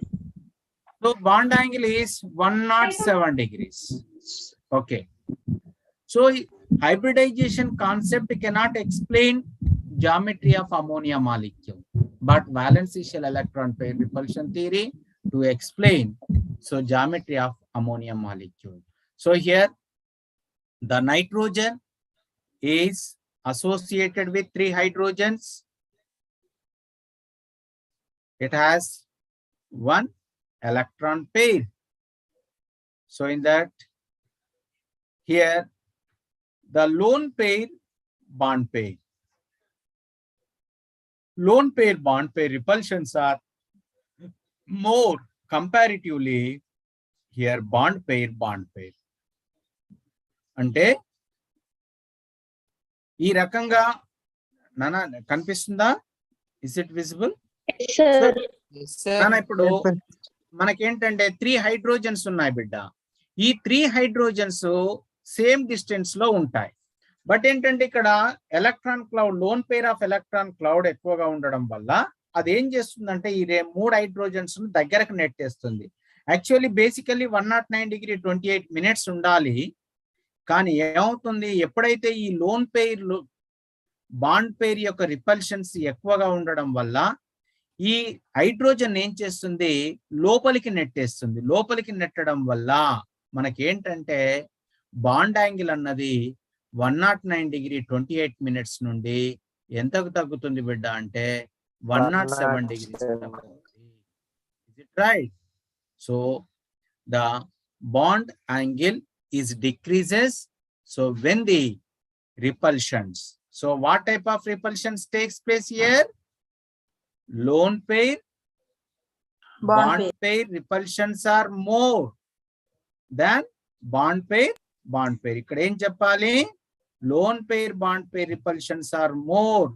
So bond angle is 107 degrees. Okay. So hybridization concept cannot explain geometry of ammonia molecule, but valence shell electron pair repulsion theory to explain so geometry of ammonia molecule. So here the nitrogen is associated with 3 hydrogens. It has 1 electron pair. So in that, here the lone pair bond pair. Lone pair bond pair repulsions are more comparatively here bond pair. అంటే ఈ రకంగా నానా కనిపిస్తుందా? Is it visible? ఇప్పుడు మనకేంటంటే 3 hydrogens ఉన్నాయి బిడ్డ. ఈ 3 hydrogens సేమ్ డిస్టెన్స్ లో ఉంటాయి. బట్ ఏంటంటే ఇక్కడ electron cloud, loan pair of electron cloud ఎక్కువగా ఉండడం వల్ల అది ఏం చేస్తుందంటే ఈ 3 hydrogens దగ్గరకు నెట్టేస్తుంది. యాక్చువల్లీ బేసికల్లీ 109 degree 28 minutes ఉండాలి. కానీ ఏమవుతుంది, ఎప్పుడైతే ఈ లోన్ పేర్ బాండ్ పేర్ యొక్క రిపల్షన్స్ ఎక్కువగా ఉండడం వల్ల ఈ హైడ్రోజన్ ఏం చేస్తుంది, లోపలికి నెట్టేస్తుంది. లోపలికి నెట్టడం వల్ల మనకి ఏంటంటే బాండ్ యాంగిల్ అన్నది 109 degree 28 minutes నుండి ఎంతకు తగ్గుతుంది బిడ్డ అంటే 107 degrees. Is it right? So the bond angle is decreases. So when the repulsions, so what type of repulsions takes place here? Lone pair, bond pair repulsions are more than bond pair. ఇక్కడ ఏం చెప్పాలి? Lone pair bond pair repulsions are more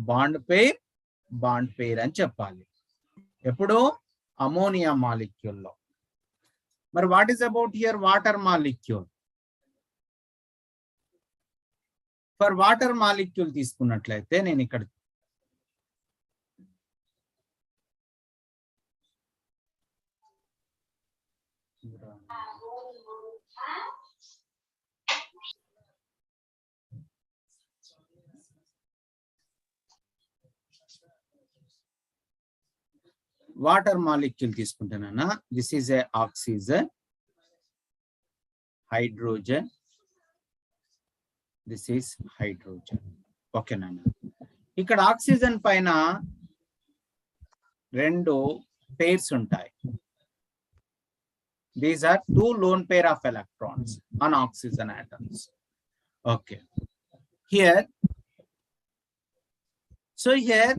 bond pair అని చెప్పాలి. ఎప్పుడు? Ammonia molecule లో. మరి what is about here water molecule? For water molecule తీసుకున్నట్లయితే నేను ఇక్కడ వాటర్ మాలిక్యూల్ తీసుకుంటానన్నా. This is a oxygen, hydrogen, this is hydrogen. ఓకేనా? ఇక్కడ ఆక్సిజన్ పైన 2 pairs ఉంటాయి. These are 2 lone pair of electrons on oxygen atoms. Okay. Here, so here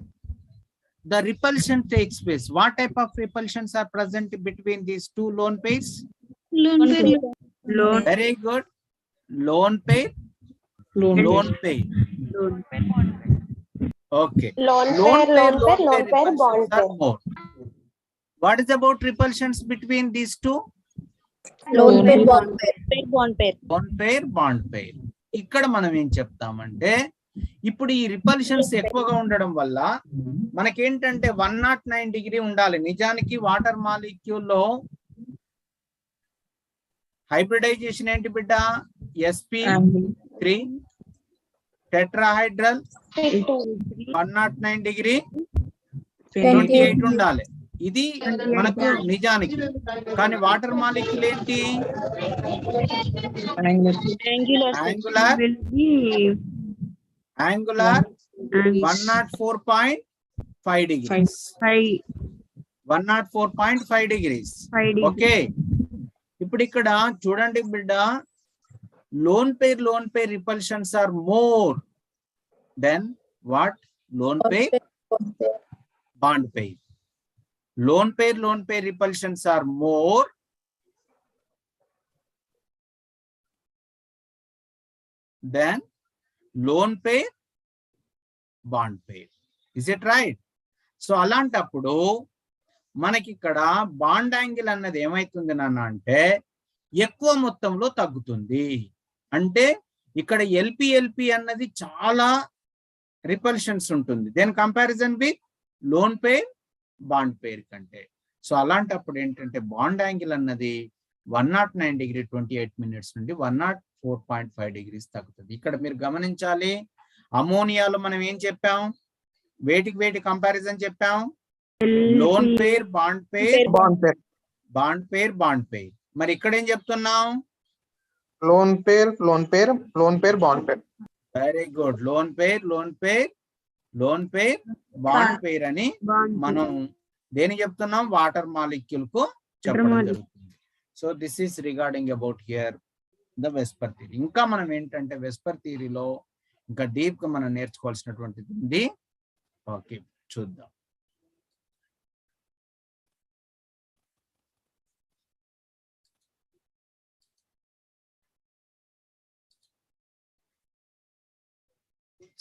the repulsion takes place. What type of repulsions are present between these two lone pairs? Very good. Lone pair. Lone pair. Okay. Lone pair, repulsions are more. What is about repulsions between these two? Lone pair bond pair. Lone pair, bond pair. ఇక్కడ మనం ఏం చెప్తామంటే ఇప్పుడు ఈ repulsions ఎక్కువగా ఉండడం వల్ల మనకేంటంటే 109 డిగ్రీ ఉండాలి. నిజానికి వాటర్ మాలిక్యూల్ లో హైబ్రిడైజేషన్ ఏంటి బిడ్డ? sp3 టెట్రాహైడ్రల్ 109 డిగ్రీ 28 ఉండాలి. ఇది మనకు నిజానికి. కానీ వాటర్ మాలిక్యూల్ ఏంటి? Angular 104.5 degrees. 104.5 degrees. ఓకే. ఇప్పుడు ఇక్కడ చూడండి బిడ్డ, lone pair repulsions are more than what? Lone pair bond pair. Lone pair repulsions are more than lone pair bond pair. Is it right? So అలాంటప్పుడు మనకి ఇక్కడ బాండ్ యాంగిల్ అన్నది ఏమైతుంది నాన్న అంటే ఎక్కువ మొత్తంలో తగ్గుతుంది. అంటే ఇక్కడ ఎల్పి అన్నది చాలా రిపల్షన్స్ ఉంటుంది than comparison with lone pair bond pair కంటే. సో అలాంటప్పుడు ఏంటంటే బాండ్ యాంగిల్ అన్నది 109 డిగ్రీ 28 మినిట్స్ నుండి 104.5 degrees తగ్గుతుంది. ఇక్కడ మీరు గమనించాలి, అమోనియాలో మనం ఏం చెప్పాం? వేటి కంపారిజన్ చెప్పాం? లోన్ పేర్ బాండ్ పేర్ బాండ్ పేర్. మరి ఇక్కడ ఏం చెప్తున్నాం? లోన్ పేర్ బాండ్ పేర్. Very good. Loan pair bond pair అని మనం దేని చెప్తున్నాం? వాటర్ మాలిక్యూల్ కు చెప్పడం జరుగుతుంది. So this is regarding about here the VSEPR theory. ఇంకా మనం ఏంటంటే వెస్పర్ థియరీలో ఇంకా డీప్ గా మనం నేర్చుకోవాల్సినటువంటిది ఉంది. ఓకే, చూద్దాం.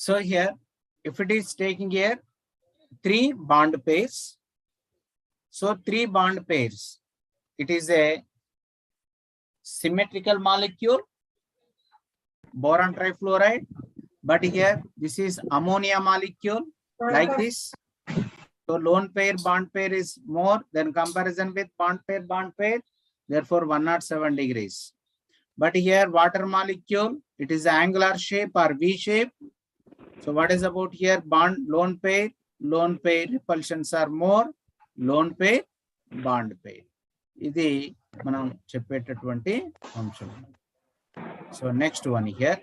So here, if it is taking here 3 bond pairs, so 3 bond pairs, it is a symmetrical molecule, boron trifluoride, but here this is ammonia molecule like this. So lone pair bond pair is more than comparison with bond pair, therefore 107 degrees. But here water molecule, it is angular shape or V shape. So what is about here? Bond lone pair repulsions are more, lone pair bond pair. ఇది మనం చెప్పేటటువంటి అంశం. So next one here.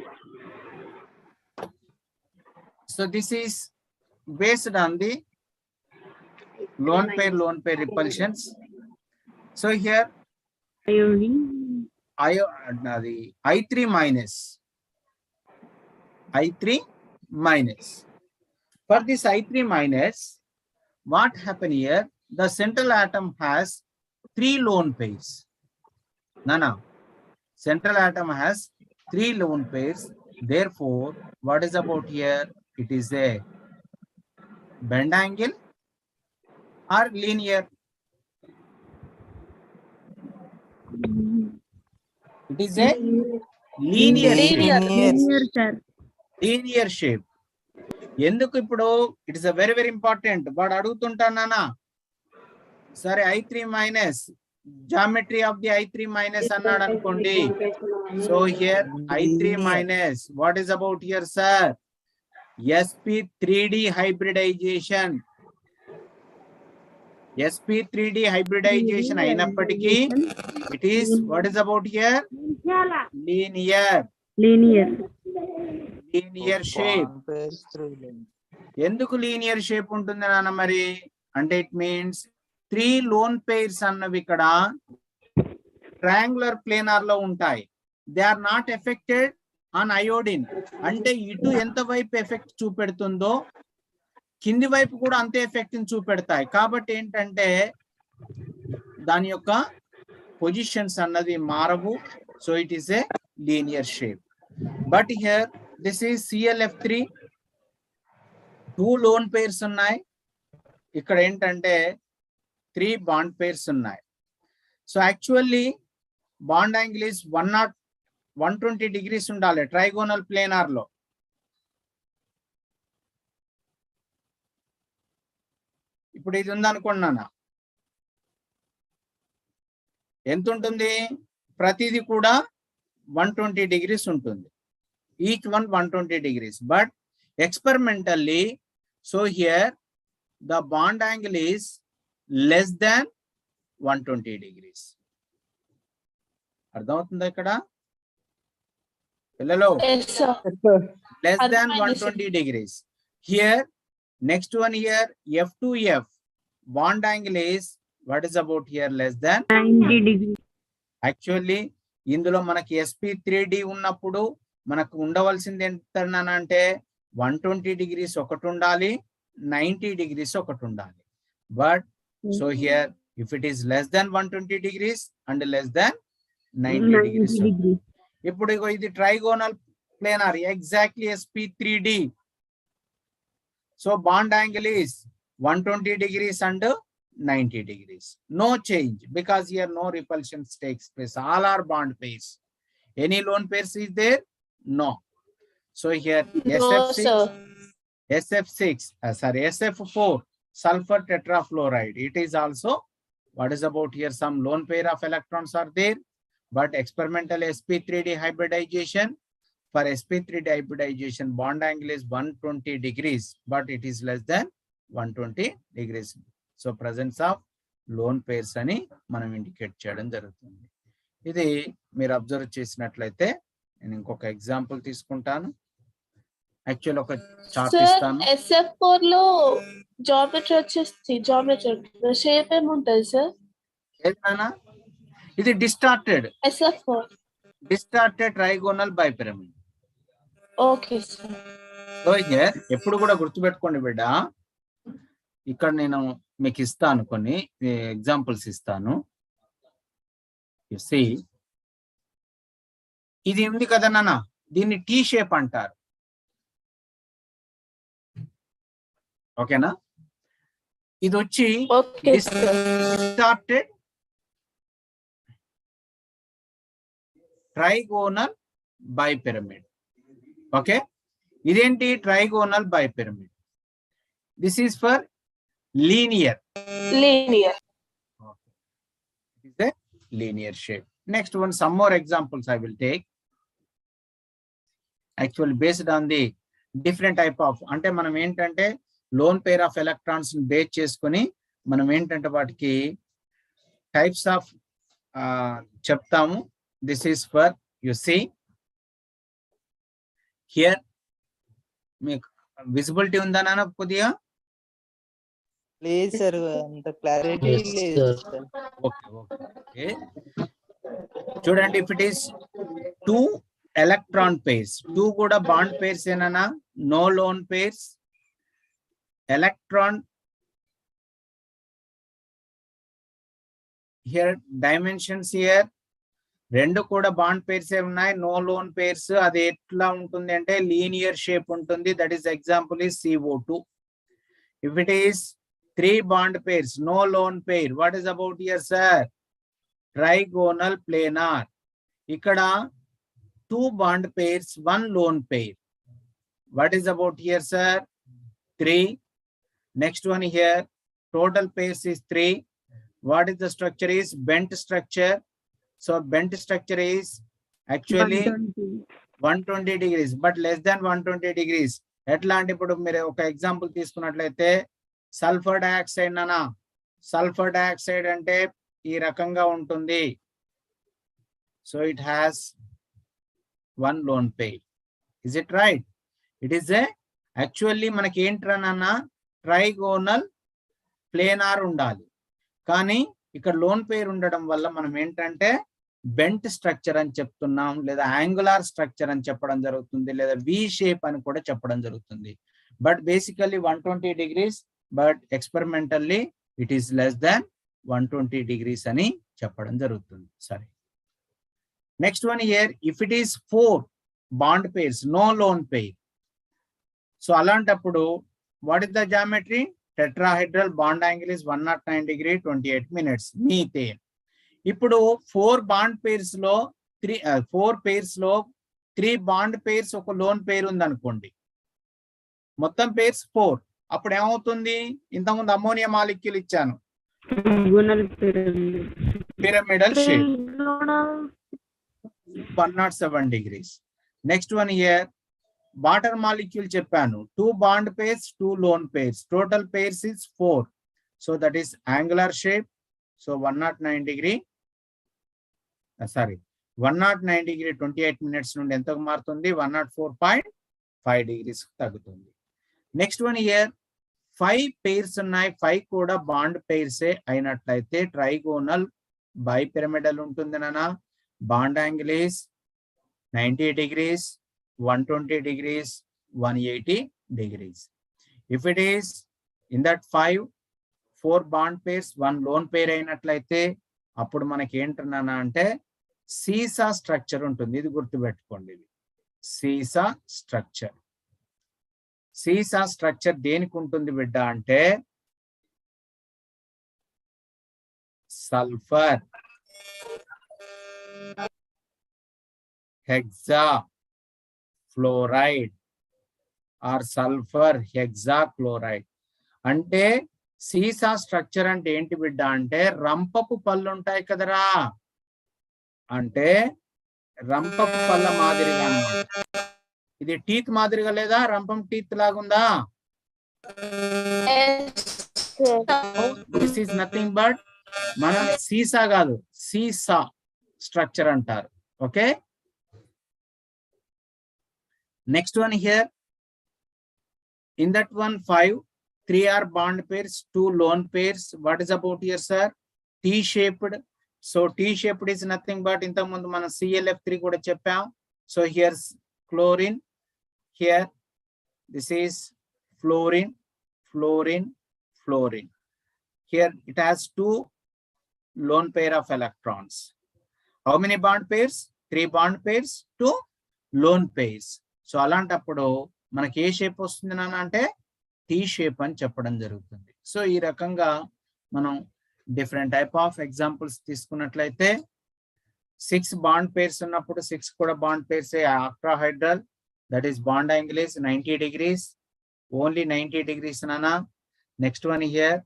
So this is based on the lone pair repulsions. So here I3 minus. For this I3 minus, what happened here? The central atom has 3 lone pairs. No. Central atom has 3 lone pairs. Therefore, what is about here? It is a bend angle or linear. It is a linear shape. ఎందుకు ఇప్పుడు it is very important. వాడు అడుగుతుంటానా, సరే I3 minus geometry of the I3 minus అన్నాడు అనుకోండి. So here I3 minus what is about here sir? sp3d hybridization. sp3d hybridization అయినప్పటికీ it is what is about here? Linear shape. ఎందుకు linear shape ఉంటుంది నాన్న మరి అంటే ఇట్ మీన్స్ 3 లోన్ పేర్స్ అన్నవి ఇక్కడ ట్రయాంగులర్ ప్లేనార్ లో ఉంటాయి. They are not affected on iodine. అంటే ఇటు ఎంత వైపు ఎఫెక్ట్ చూపెడుతుందో కింది వైపు కూడా అంతే ఎఫెక్ట్ ని చూపెడతాయి. కాబట్టి ఏంటంటే దాని యొక్క పొజిషన్స్ అన్నది మారవు. So it is a linear shape. But here this is ClF3, 2 lone pairs ఉన్నాయి. ఇక్కడ ఏంటంటే 3 బాండ్ పేర్స్ ఉన్నాయి. So actually bond angle is 120 degrees ఉండాలి ట్రైగోనల్ ప్లేనార్ లో. ఇప్పుడు ఇది ఉందనుకున్నాను, ఎంత ఉంటుంది? ప్రతిది కూడా 120 degrees ఉంటుంది. Each one 120 degrees. But experimentally, so here the bond angle is less than 120 degrees. అర్థమవుతుందా ఇక్కడ పిల్లలు? Less than 120 degrees. Here next one here F2F bond angle is what is about here less than 90 degrees. Actually ఇందులో మనకి sp3d ఉన్నప్పుడు మనకు ఉండవలసింది ఎంతనంటే 120 degrees ఒకటి ఉండాలి, 90 degrees ఒకటి ఉండాలి. But so here if it is less than 120 degrees and less than 90 degrees. ఇప్పుడు ఇది trigonal planar exactly sp3d. So bond angle is 120 degrees and 90 degrees. No change because here no repulsion takes place. All are bond pairs. Any lone pairs is there? No. So here SF4 sulfur tetrafluoride. It is also what is about here some lone pair of electrons are there, but experimental sp3d hybridization. For sp3d hybridization bond angle is 120 degrees, but it is less than 120 degrees. So presence of loan pairs అని మనం indicate చేయడం జరుగుతుంది. ఇది మీరు observe చేసినట్లయితే నేను ఇంకొక example తీసుకుంటాను. యాక్చువల్ ఒక చార్ట్ ఇస్తాను. SF4 లో జామెట్రీ వచ్చేసి జామెట్రీ షేప్ ఏముంటది సార్? ఏదైనా ఇది distorted SF4 distorted trigonal bipyramid. Okay sir. So here ఎప్పుడు కూడా గుర్తుపెట్టుకోండి బిడ్డ, ఇక్కడ నేను మీకు ఇస్తాను కొన్ని ఎగ్జాంపుల్స్ ఇస్తాను. ఇది ఉంది కదా నాన్న, దీన్ని టీ షేప్ అంటారు. ఓకేనా? ఇది వచ్చి డిస్టార్టెడ్ ట్రైగోనల్ బైపిరమిడ్. ఓకే, ఇదేంటి? Trigonal bipyramid. This is for linear. Linear. Okay. It is a linear shape. Next one, some more examples I will take. Actually based on the different type of, అంటే మనం ఏంటంటే lone pair of electrons base చేసుకొని మనం ఏంటంటే వాటికి types of చెప్తాము. This is for you see here. మీకు visibility ఉందా నాన్న? కొద్దిగా లేదు సార్, అంత క్లారిటీ లేదు. ఓకే, చూడండి. If it is 2 electron pairs, 2 కూడా బాండ్ పేర్స్ ఏనా? No lone pairs. Electron here dimensions here 2 కూడా బాండ్ పేర్స్ ఏ ఉన్నాయి, నో లోన్ పేర్స్. అది ఎట్లా ఉంటుంది అంటే లీనియర్ షేప్ ఉంటుంది. That is example is CO2. If it is 3 bond pairs, no lone pair. What is about here, sir? Trigonal planar. Ikkada 2 bond pairs, 1 lone pair. What is about here, sir? 3. Next one here, total pairs is 3. What is the structure? Is bent structure. So bent structure is actually 120 degrees, but less than 120 degrees. ఎట్లాంటి ఇప్పుడు మీరు ఒక example తీసుకున్నట్లయితే sulphur dioxide నానా, sulphur dioxide అంటే ఈ రకంగా ఉంటుంది. So it has 1 lone pair. Is it right? It is a actually మనకి ఏంటన్నా ట్రైగోనల్ ప్లేనార్ ఉండాలి, కానీ ఇక్కడ లోన్ పేర్ ఉండడం వల్ల మనం ఏంటంటే బెంట్ స్ట్రక్చర్ అని చెప్తున్నాం, లేదా యాంగులార్ స్ట్రక్చర్ అని చెప్పడం జరుగుతుంది, లేదా వి షేప్ అని కూడా చెప్పడం జరుగుతుంది. but basically 120 degrees, but experimentally it is less than 120 degrees అని చెప్పడం జరుగుతుంది. సరే, next one here, if it is 4 bond pairs, no lone pair. So అలాంటప్పుడు what is the geometry? Tetrahedral bond angle is 109 degree 28 minutes. Methane. ఇప్పుడు 4 bond pairs లో 3 bond pairs ఒక lone pair ఉంది అనుకోండి, మొత్తం పేర్స్ 4. అప్పుడు ఏమవుతుంది? ఇంతకుముందు అమ్మోనియా మాలిక్యూల్ ఇచ్చాను, pyramidal shape, 107 degrees. Next one here, water molecule చెప్పాను, 2 bond pairs 2 lone pairs, total pairs is 4. So that is angular shape. So 109 degree 28 minutes నుండి ఎంతకు మారుతుంది? 104.5 degrees తగ్గుతుంది. నెక్స్ట్ వన్ హియర్, 5 పేర్స్ ఉన్నాయి, 5 కూడా బాండ్ పేర్సే అయినట్లయితే trigonal bipyramidal ఉంటుంది నానా. Bond angle is 90 degrees, 120 degrees, 180 degrees. If it is in that 4 bond pairs, 1 lone pair అయినట్లయితే అప్పుడు మనకి ఏంటన్నా అంటే సీసా స్ట్రక్చర్ ఉంటుంది. ఇది గుర్తుపెట్టుకోండి, ఇది సీసా స్ట్రక్చర్. సీసా స్ట్రక్చర్ దేనికి ఉంటుంది బిడ్డ అంటే sulphur, hexa fluoride or sulphur hexa chloride. అంటే సీసా స్ట్రక్చర్ అంటే ఏంటి బిడ్డ అంటే రంపపు పళ్ళు ఉంటాయి కదరా, అంటే రంపపు పళ్ళ మాదిరిగా అన్నమాట. ఇది టీత్ మాదిరిగా లేదా? రంపం టీత్ లాగుందా? దిస్ ఈస్ నథింగ్ బట్ మన సీసా కాదు, సీసా స్ట్రక్చర్ అంటారు. Okay, next one here, in that one 3 are bond pairs, 2 lone pairs. What is about here, sir? T-shaped. So T-shaped is nothing but ఇంత ముందు మనం ClF3 కూడా చెప్పాం. So here's chlorine, here this is fluorine, fluorine, fluorine. Here it has 2 lone pair of electrons. How many bond pairs? 3 bond pairs, 2 lone pairs. So అలాంటప్పుడు మనకి ఏ shape వస్తుంది నాన్న అంటే టీ షేప్ అని చెప్పడం జరుగుతుంది. సో ఈ రకంగా మనం డిఫరెంట్ టైప్ ఆఫ్ ఎగ్జాంపుల్స్ తీసుకున్నట్లయితే 6 బాండ్ పేర్స్ ఉన్నప్పుడు 6 కూడా bond pairs octahedral, that is bond angle is 90 degrees, only 90 degrees నానా. Next one here,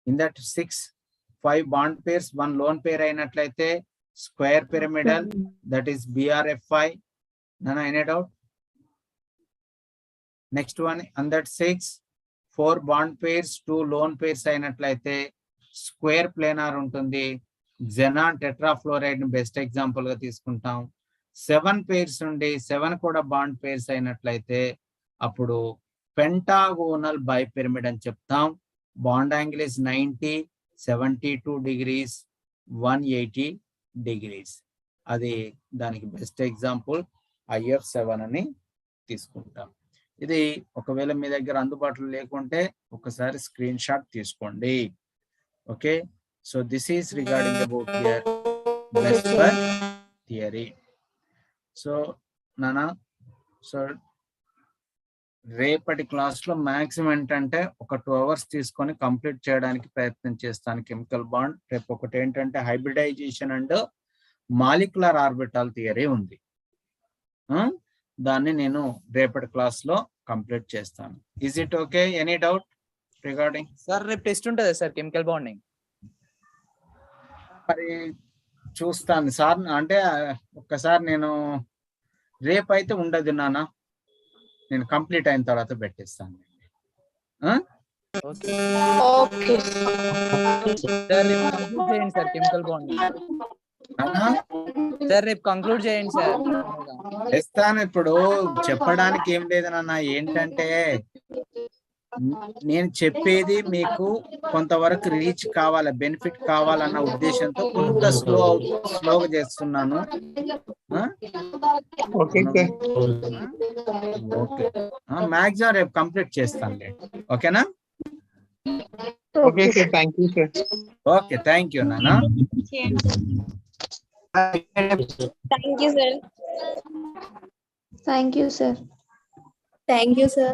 in that 5 bond pairs 1 lone pair అయినట్లయితే square pyramidal, that is BRF5 నానా. Any doubt? Next one, and that 4 bond pairs 2 lone pairs అయినట్లయితే square planar ఉంటుంది. Xenon tetrafluoride ని best example గా తీసుకుంటాం. 7 pairs నుండి 7 కూడా bond pairs అయినట్లయితే అప్పుడు పెంటాగోనల్ బైపిరమిడ్ అని చెప్తాం. Bond angle is 90, 72 degrees, 180 degrees. అది దానికి బెస్ట్ ఎగ్జాంపుల్ IF7 అని తీసుకుంటాం. ఇది ఒకవేళ మీ దగ్గర అందుబాటులో లేకుంటే ఒకసారి స్క్రీన్ షాట్ తీసుకోండి. Okay, so this is regarding about here VSEPR theory. So నానా, సో రేపటి క్లాస్ లో మాక్సిమం ఏంటంటే ఒక 2 hours తీసుకొని కంప్లీట్ చేయడానికి ప్రయత్నం చేస్తాను కెమికల్ బాండ్. రేపు ఒకటి ఏంటంటే hybridization and molecular orbital theory ఉంది, దాన్ని నేను రేపటి క్లాస్ లో కంప్లీట్ చేస్తాను. Is it okay? Any doubt regarding? Sir రేపు టెస్ట్ ఉంటుంది సార్ కెమికల్ బాండింగ్. మరి చూస్తాను సార్, అంటే ఒక్కసారి నేను రేపు అయితే ఉండదు నాన్న, నేను కంప్లీట్ అయిన తర్వాత పెట్టిస్తాను. సార్ కెమికల్ బాండింగ్ సార్ రేపు కంక్లూడ్ చేయండి సార్. చేస్తాను. ఇప్పుడు చెప్పడానికి ఏం లేదు నాన్న, ఏంటంటే నేను చెప్పేది మీకు కొంతవరకు రీచ్ కావాలా, బెనిఫిట్ కావాలన్న ఉద్దేశంతో కొంత స్లోగా చేస్తున్నాను. ఓకే మ్యాక్సిమం రేపు కంప్లీట్ చేస్తానులే ఓకేనా Okay, sir. Thank you, sir. Okay thank you నాన్న Thank you, sir. Thank you, sir.